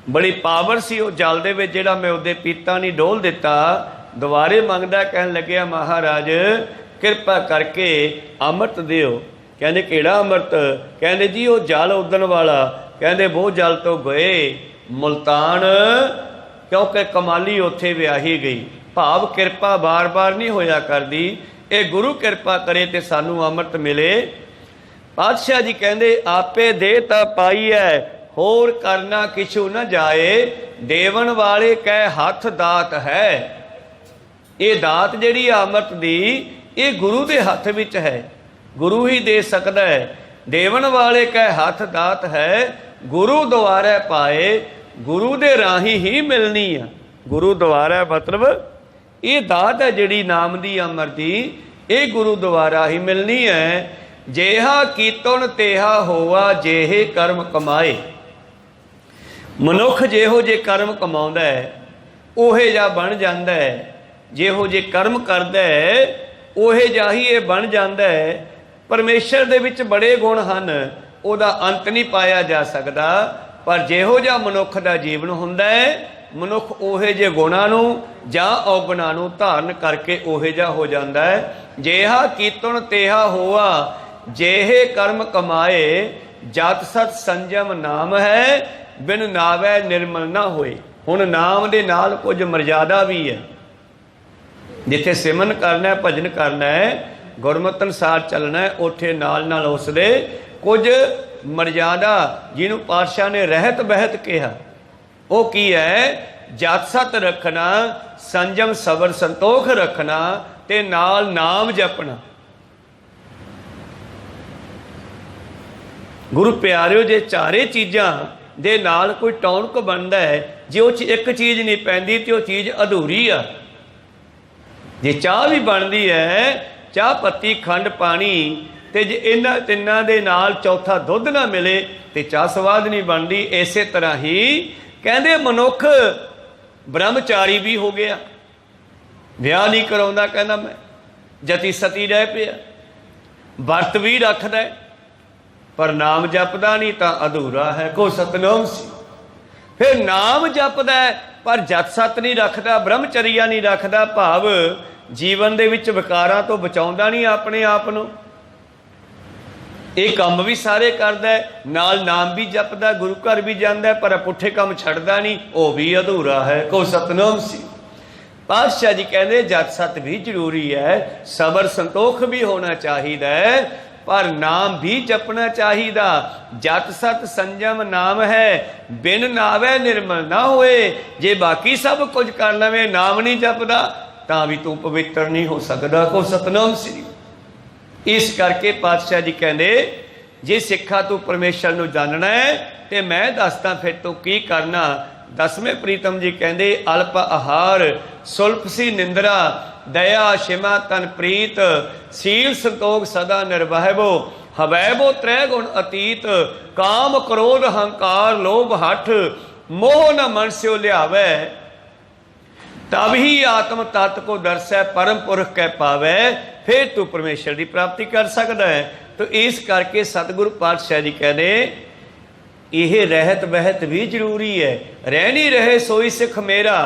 ਬੜੀ ਪਾਵਰ ਸੀ ਉਹ ਜਲ ਦੇ ਵਿੱਚ, ਜਿਹੜਾ ਮੈਂ ਉਹਦੇ ਪੀਤਾ ਨਹੀਂ ਡੋਲ ਦਿੱਤਾ, ਦੁਬਾਰੇ ਮੰਗਦਾ, ਕਹਿਣ ਲੱਗਿਆ ਮਹਾਰਾਜ ਕਿਰਪਾ ਕਰਕੇ ਅੰਮ੍ਰਿਤ ਦਿਓ। ਕਹਿੰਦੇ ਕਿਹੜਾ ਅੰਮ੍ਰਿਤ? ਕਹਿੰਦੇ ਜੀ ਉਹ ਜਲ ਉਦਣ ਵਾਲਾ। ਕਹਿੰਦੇ ਉਹ ਜਲ ਤੋਂ ਗਏ ਮੁਲਤਾਨ, ਕਿਉਂਕਿ ਕਮਾਲੀ ਉੱਥੇ ਵਿਆਹੀ ਗਈ। ਭਾਵ ਕਿਰਪਾ ਬਾਰ-ਬਾਰ ਨਹੀਂ ਹੋਇਆ ਕਰਦੀ, ਇਹ ਗੁਰੂ ਕਿਰਪਾ ਕਰੇ ਤੇ ਸਾਨੂੰ ਅੰਮ੍ਰਿਤ ਮਿਲੇ। ਪਾਤਸ਼ਾਹ ਜੀ ਕਹਿੰਦੇ ਆਪੇ ਦੇ ਤਾਂ ਪਾਈ ਹੈ, ਹੋਰ ਕਰਨਾ ਕਿਛੂ ਨਾ ਜਾਏ, ਦੇਵਨ ਵਾਲੇ ਕਹਿ ਹੱਥ ਦਾਤ ਹੈ। ਇਹ ਦਾਤ ਜਿਹੜੀ ਅੰਮ੍ਰਿਤ ਦੀ, ਇਹ ਗੁਰੂ ਦੇ ਹੱਥ ਵਿੱਚ ਹੈ, ਗੁਰੂ ਹੀ ਦੇ ਸਕਦਾ ਹੈ। ਦੇਵਨ ਵਾਲੇ ਕਹਿ ਹੱਥ ਦਾਤ ਹੈ, ਗੁਰੂ ਦੁਆਰੇ ਪਾਏ, ਗੁਰੂ ਦੇ ਰਾਹੀਂ ਹੀ ਮਿਲਣੀ ਆ। ਗੁਰੂ ਦੁਆਰਾ ਮਤਲਬ ਇਹ ਦਾਤ ਹੈ ਜਿਹੜੀ ਨਾਮ ਦੀ ਅਮਰ ਦੀ, ਇਹ ਗੁਰੂ ਦੁਆਰਾ ਹੀ ਮਿਲਣੀ ਹੈ। ਜੇਹਾ ਕੀਤਨ ਤੇਹਾ ਹੋਵਾ, ਜਿਹੇ ਕਰਮ ਕਮਾਏ। ਮਨੁੱਖ ਜਿਹੋ ਜੇ ਕਰਮ ਕਮਾਉਂਦਾ ਹੈ ਉਹੇ ਜਿਹਾ ਬਣ ਜਾਂਦਾ ਹੈ, ਜਿਹੋ ਜੇ ਕਰਮ ਕਰਦਾ ਹੈ ਉਹੇ ਜਿਹਾ ਹੀ ਇਹ ਬਣ ਜਾਂਦਾ ਹੈ। ਪਰਮੇਸ਼ਰ ਦੇ ਵਿੱਚ ਬੜੇ ਗੁਣ ਹਨ, ਉਹਦਾ ਅੰਤ ਨਹੀਂ ਪਾਇਆ ਜਾ ਸਕਦਾ, ਪਰ ਜਿਹੋ ਜਿਹਾ ਮਨੁੱਖ ਦਾ ਜੀਵਨ ਹੁੰਦਾ ਹੈ, ਮਨੁੱਖ ਉਹੇ ਜਿਹੇ ਗੁਣਾਂ ਨੂੰ ਜਾਂ ਔਗੁਣਾਂ ਨੂੰ ਧਾਰਨ ਕਰਕੇ ਉਹੇ ਜਿਹਾ ਹੋ ਜਾਂਦਾ ਹੈ। ਜੇਹਾ ਕੀਤਨ ਤੇਹਾ ਹੋਆ, ਜਿਹੇ ਕਰਮ ਕਮਾਏ, ਜਤ ਸਤ ਸੰਜਮ ਨਾਮ ਹੈ, ਬਿਨ ਨਾਵੈ ਨਿਰਮਲ ਨਾ ਹੋਏ। ਹੁਣ ਨਾਮ ਦੇ ਨਾਲ ਕੁਝ ਮਰਜ਼ਾਦਾ ਵੀ ਹੈ। ਜਿੱਥੇ ਸਿਮਰਨ ਕਰਨਾ ਹੈ, ਭਜਨ ਕਰਨਾ ਹੈ, ਗੁਰਮਤਿ ਅਨੁਸਾਰ ਚੱਲਣਾ ਹੈ, ਉੱਥੇ ਨਾਲ ਨਾਲ ਉਸ ਦੇ ਕੁਝ ਮਰਜ਼ਾਦਾ, ਜਿਹਨੂੰ ਪਾਤਸ਼ਾਹ ਨੇ ਰਹਿਤ ਬਹਿਤ ਕਿਹਾ, ਉਹ ਕੀ ਹੈ? ਜਤ ਸਤ ਰੱਖਣਾ, ਸੰਜਮ ਸਬਰ ਸੰਤੋਖ ਰੱਖਣਾ, ਤੇ ਨਾਲ ਨਾਮ ਜਪਣਾ। ਗੁਰੂ ਪਿਆਰਿਓ, ਜੇ ਚਾਰੇ ਚੀਜ਼ਾਂ ਦੇ ਨਾਲ ਕੋਈ ਟੌਨਕ ਬਣਦਾ ਹੈ, ਜੇ ਉਹ 'ਚ ਇੱਕ ਚੀਜ਼ ਨਹੀਂ ਪੈਂਦੀ ਤੇ ਉਹ ਚੀਜ਼ ਅਧੂਰੀ ਆ। ਜੇ ਚਾਹ ਵੀ ਬਣਦੀ ਹੈ, ਚਾਹ ਪੱਤੀ ਖੰਡ ਪਾਣੀ, ਤੇ ਜੇ ਇਹਨਾਂ ਤਿੰਨਾਂ ਦੇ ਨਾਲ ਚੌਥਾ ਦੁੱਧ ਨਾ ਮਿਲੇ ਤੇ ਚਾਹ ਸਵਾਦ ਨਹੀਂ ਬਣਦੀ। ਇਸੇ ਤਰ੍ਹਾਂ ਹੀ ਕਹਿੰਦੇ ਮਨੁੱਖ ਬ੍ਰਹਮਚਾਰੀ ਵੀ ਹੋ ਗਿਆ, ਵਿਆਹ ਨਹੀਂ ਕਰਾਉਂਦਾ, ਕਹਿੰਦਾ ਮੈਂ ਜਤੀ ਸਤੀ ਰਹਿ ਪਿਆ, ਵਰਤ ਵੀ ਰੱਖਦਾ ਪਰ ਨਾਮ ਜਪਦਾ ਨਹੀਂ ਤਾਂ ਅਧੂਰਾ ਹੈ। ਕੋ ਸਤਨਾਮ ਸੀ। ਫਿਰ ਨਾਮ ਜਪਦਾ ਪਰ ਜਤ ਸਤ ਨਹੀਂ ਰੱਖਦਾ, ਬ੍ਰਹਮਚਰੀਆ ਨਹੀਂ ਰੱਖਦਾ, ਭਾਵ ਜੀਵਨ ਦੇ ਵਿੱਚ ਵਿਕਾਰਾਂ ਤੋਂ ਬਚਾਉਂਦਾ ਨਹੀਂ ਆਪਣੇ ਆਪ ਨੂੰ। ਇਹ ਕੰਮ ਵੀ ਸਾਰੇ ਕਰਦਾ, ਨਾਲ ਨਾਮ ਵੀ ਜਪਦਾ, ਗੁਰੂ ਘਰ ਵੀ ਜਾਂਦਾ, ਪਰ ਪੁੱਠੇ ਕੰਮ ਛੱਡਦਾ ਨਹੀਂ, ਉਹ ਵੀ ਅਧੂਰਾ ਹੈ। ਕੋ ਸਤਨਾਮ ਸੀ। ਪਾਤਸ਼ਾਹ ਜੀ ਕਹਿੰਦੇ ਜਤ ਸਤ ਵੀ ਜ਼ਰੂਰੀ ਹੈ, ਸਬਰ ਸੰਤੋਖ ਵੀ ਹੋਣਾ ਚਾਹੀਦਾ ਹੈ, ਪਰ ਨਾਮ ਵੀ ਜਪਣਾ ਚਾਹੀਦਾ। ਜਤ ਸਤ ਸੰਜਮ ਨਾਮ ਹੈ, ਬਿਨ ਨਾਵੇ ਨਿਰਮਲ ਨਾ ਹੋਏ। ਜੇ ਬਾਕੀ ਸਭ ਕੁਝ ਕਰ ਲਵੇਂ, ਨਾਮ ਨਹੀਂ ਜਪਦਾ, ਤਾਂ ਵੀ ਤੂੰ ਪਵਿੱਤਰ ਨਹੀਂ ਹੋ ਸਕਦਾ। ਕੋ ਸਤਨਾਮ ਸ੍ਰੀ। इस करके पातशाह जी कहते जे सिखा तू परमेश्वर नूं जानना है तो मैं दसदा फिर तू की करना। दसवें प्रीतम जी कहते अल्प आहार सुल्प सी निंद्रा दया क्षमा तन प्रीत सील संतोख सदा निर्वाहबो हवैबो त्रै गुण अतीत काम क्रोध हंकार लोभ हठ मोह न मन स्यो लियावै तब ही आत्म तत्व को दर्शै परम पुरख कै पावै फिर तू परमेश्वर की प्राप्ति कर सकता है। तो इस करके सतगुरु पातशाह जी कहते यह रहत बहत भी जरूरी है। रहनी रहे सोई सिख मेरा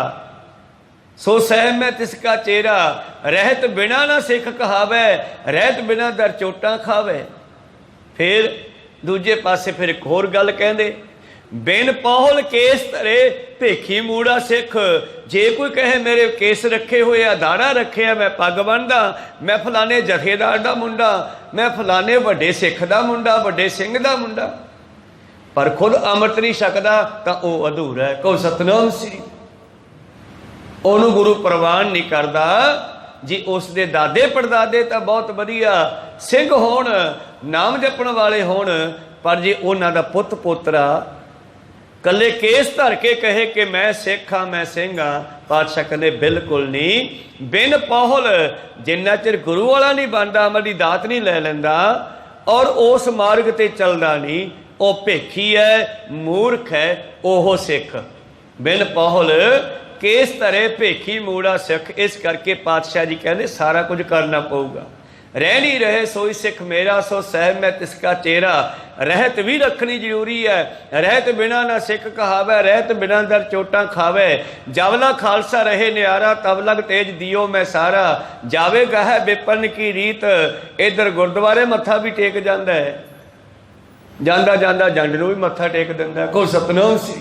सो सह मैं तिसका चेहरा रहत बिना ना सिख कहावै रहत बिना दर चोटा खावै। फिर दूजे पासे फिर एक होर गल कहते बिन पौहल केस धरे भेखी मूड़ा सिख जे कोई कहे मेरे केस रखे हुए आ दाड़ा रखे आ मैं पग बनदा मैं फलाने जथेदार दा मुंडा मैं फलाने वड्डे सिख दा मुंडा वड्डे सिंह दा मुंडा पर खुद अमृत नहीं सकदा तां ओह अधूरा है। कहो सतनाम श्री ओनू गुरु प्रवान नहीं करदा जी उसके दादे परदादे तो बहुत वधिया सिंह होण नाम जपण वाले होण पर जे उन्हां दा पुत पोतरा कले केस धर के कहे कि मैं सिख हाँ मैं सिंह हाँ पातशाह कहते बिल्कुल नहीं। बिन पौहल जिन्ना चिर गुरु वाला नहीं बनता अमर की दात नहीं ले लेंदा और उस मार्ग ते चलता नहीं वह भेखी है मूर्ख है ओह सिख। बिन पौहल केस धरे भेखी मूड़ा सिख। इस करके पातशाह जी कहते सारा कुछ करना पऊगा। रह नहीं रहे सोई सिख मेरा सो सह मैं तिसका चेहरा रहत भी रखनी जरूरी है। रहत बिना ना सिख कहावै रहत बिना दर चोटा खावे जावला खालसा रहे न्यारा तब लग तेज दियो मैं सारा जावे गह विपन की रीत। इधर गुरुद्वारे मत्था भी टेक जाता है जांदा जांदा जंड नूं भी मत्था टेक दिंदा को सतनाम सी।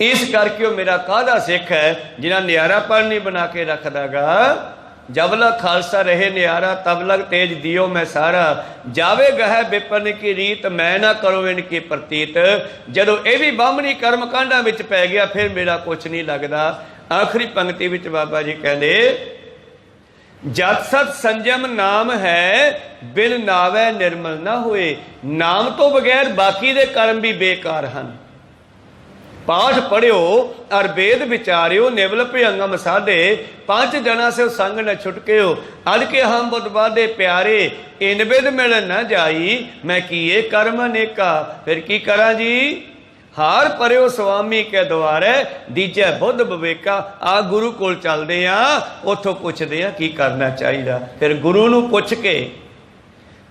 इस करके वो मेरा काहदा सिख है जिन्हां न्यारापन नहीं बना के रखदागा जबला खालसा रहे न्यारा तब लग तेज दियो मैं सारा जावे गह विपन की रीत मैं ना करो इनकी प्रतीत। जदों ये भी बामणी कर्म कांडा विच पै गया फिर मेरा कुछ नहीं लगता। आखिरी पंक्ति विच बाबा जी कहते जत सत संजम नाम है बिन नावै निर्मल ना होए। नाम तो बगैर बाकी दे कर्म भी बेकार हैं। पाठ पढ़ियो और वेद विचारियो निवल भयंगम साधे पांच जना से संग न छुटके हो अद के हम बुध बाधे प्यारे इन विद मिल न जाई मैं किए कर्म अनेका। फिर की करा जी हार परियो स्वामी के द्वारे दीजे बुद्ध विवेका। आ गुरु कोल चलदे आ उथों पुछदे आ की करना चाहिए। फिर गुरु नूं पुछ के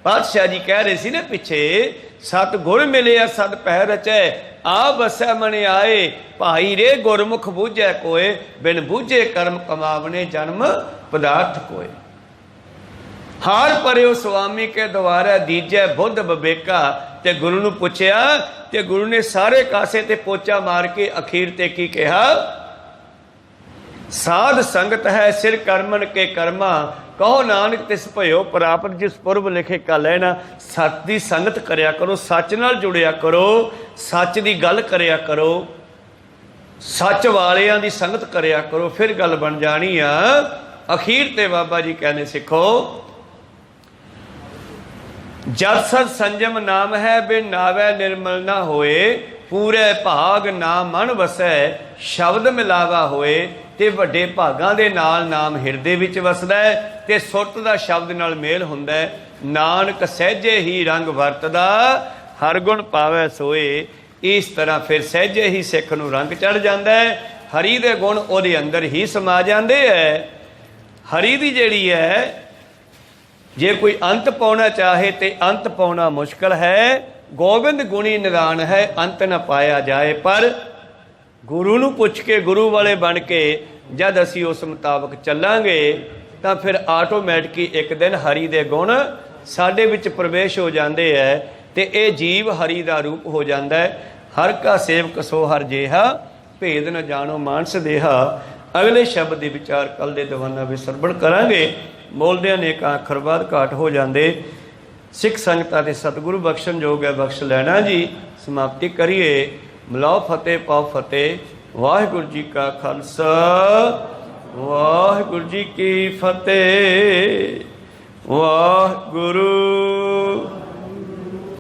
पातशाह जी कह रहे सी ना पिछे सत गुर मिले सद पै रचै आ बसै मन आए भाई रे गुरमुख बूझै कोय बिन बूझे कर्म कमावने जन्म पदार्थ कोय। हार परियो स्वामी के द्वारा दीजै बुद्ध विवेका। ते गुरु नूं पुछया ते गुरु ने सारे कासे ते पोचा मार के अखीर ते की कहा साध संगत है सिर कर्मन के कर्मा कहो नानक तिस भयो प्राप्त जिस पुरब लिखे का लेना। सच की संगत करया करो सच नाल जुड़िया करो सच की गल करया करो सच वालियां दी संगत करया करो फिर गल बन जानी आ। अखीर ते बाबा जी कहने सिखो जत सत संजम नाम है बिन नावै निर्मल ना होए पूरे भाग ना मन वसै शब्द मिलावा होए। ते वड्डे भागां दे नाल नाम हिरदे विच वसदा है ते सुरत दा शब्द नाल मेल हुंदा है। नानक सहजे ही रंग वरतदा हर गुण पावै सोए। इस तरह फिर सहजे ही सिख नूं रंग चढ़ जांदा है। हरि दे गुण उहदे अंदर ही समा जांदे है। हरि दी जिहड़ी है जे कोई अंत पाउणा चाहे ते अंत पाउणा मुश्किल है। गोबिंद गुणी निदान है अंत न पाया जाए। पर गुरु नूं पुछ के गुरु वाले बन के जद असी उस मुताबक चलांगे तो फिर आटोमैटिकली एक दिन हरि दे गुण साडे विच प्रवेश हो जाते हैं ते ये जीव हरि दा रूप हो जाता है। हर का सेवक सो हर जेहा भेद न जानो मानस देहा। अगले शब्द के विचार कल दे दीवाना भी सरवण करांगे। बोलदे ने एक आखर बाद घाट हो जाते। सिख संगतां ते सतगुरु बख्शण योग है बख्श लैना जी। समाप्ति करिए। मिलाओ फतेह पाओ फतेह। वाहिगुरू जी का खालसा वाहिगुरू जी की फतेह। ਵਾਹਿਗੁਰੂ।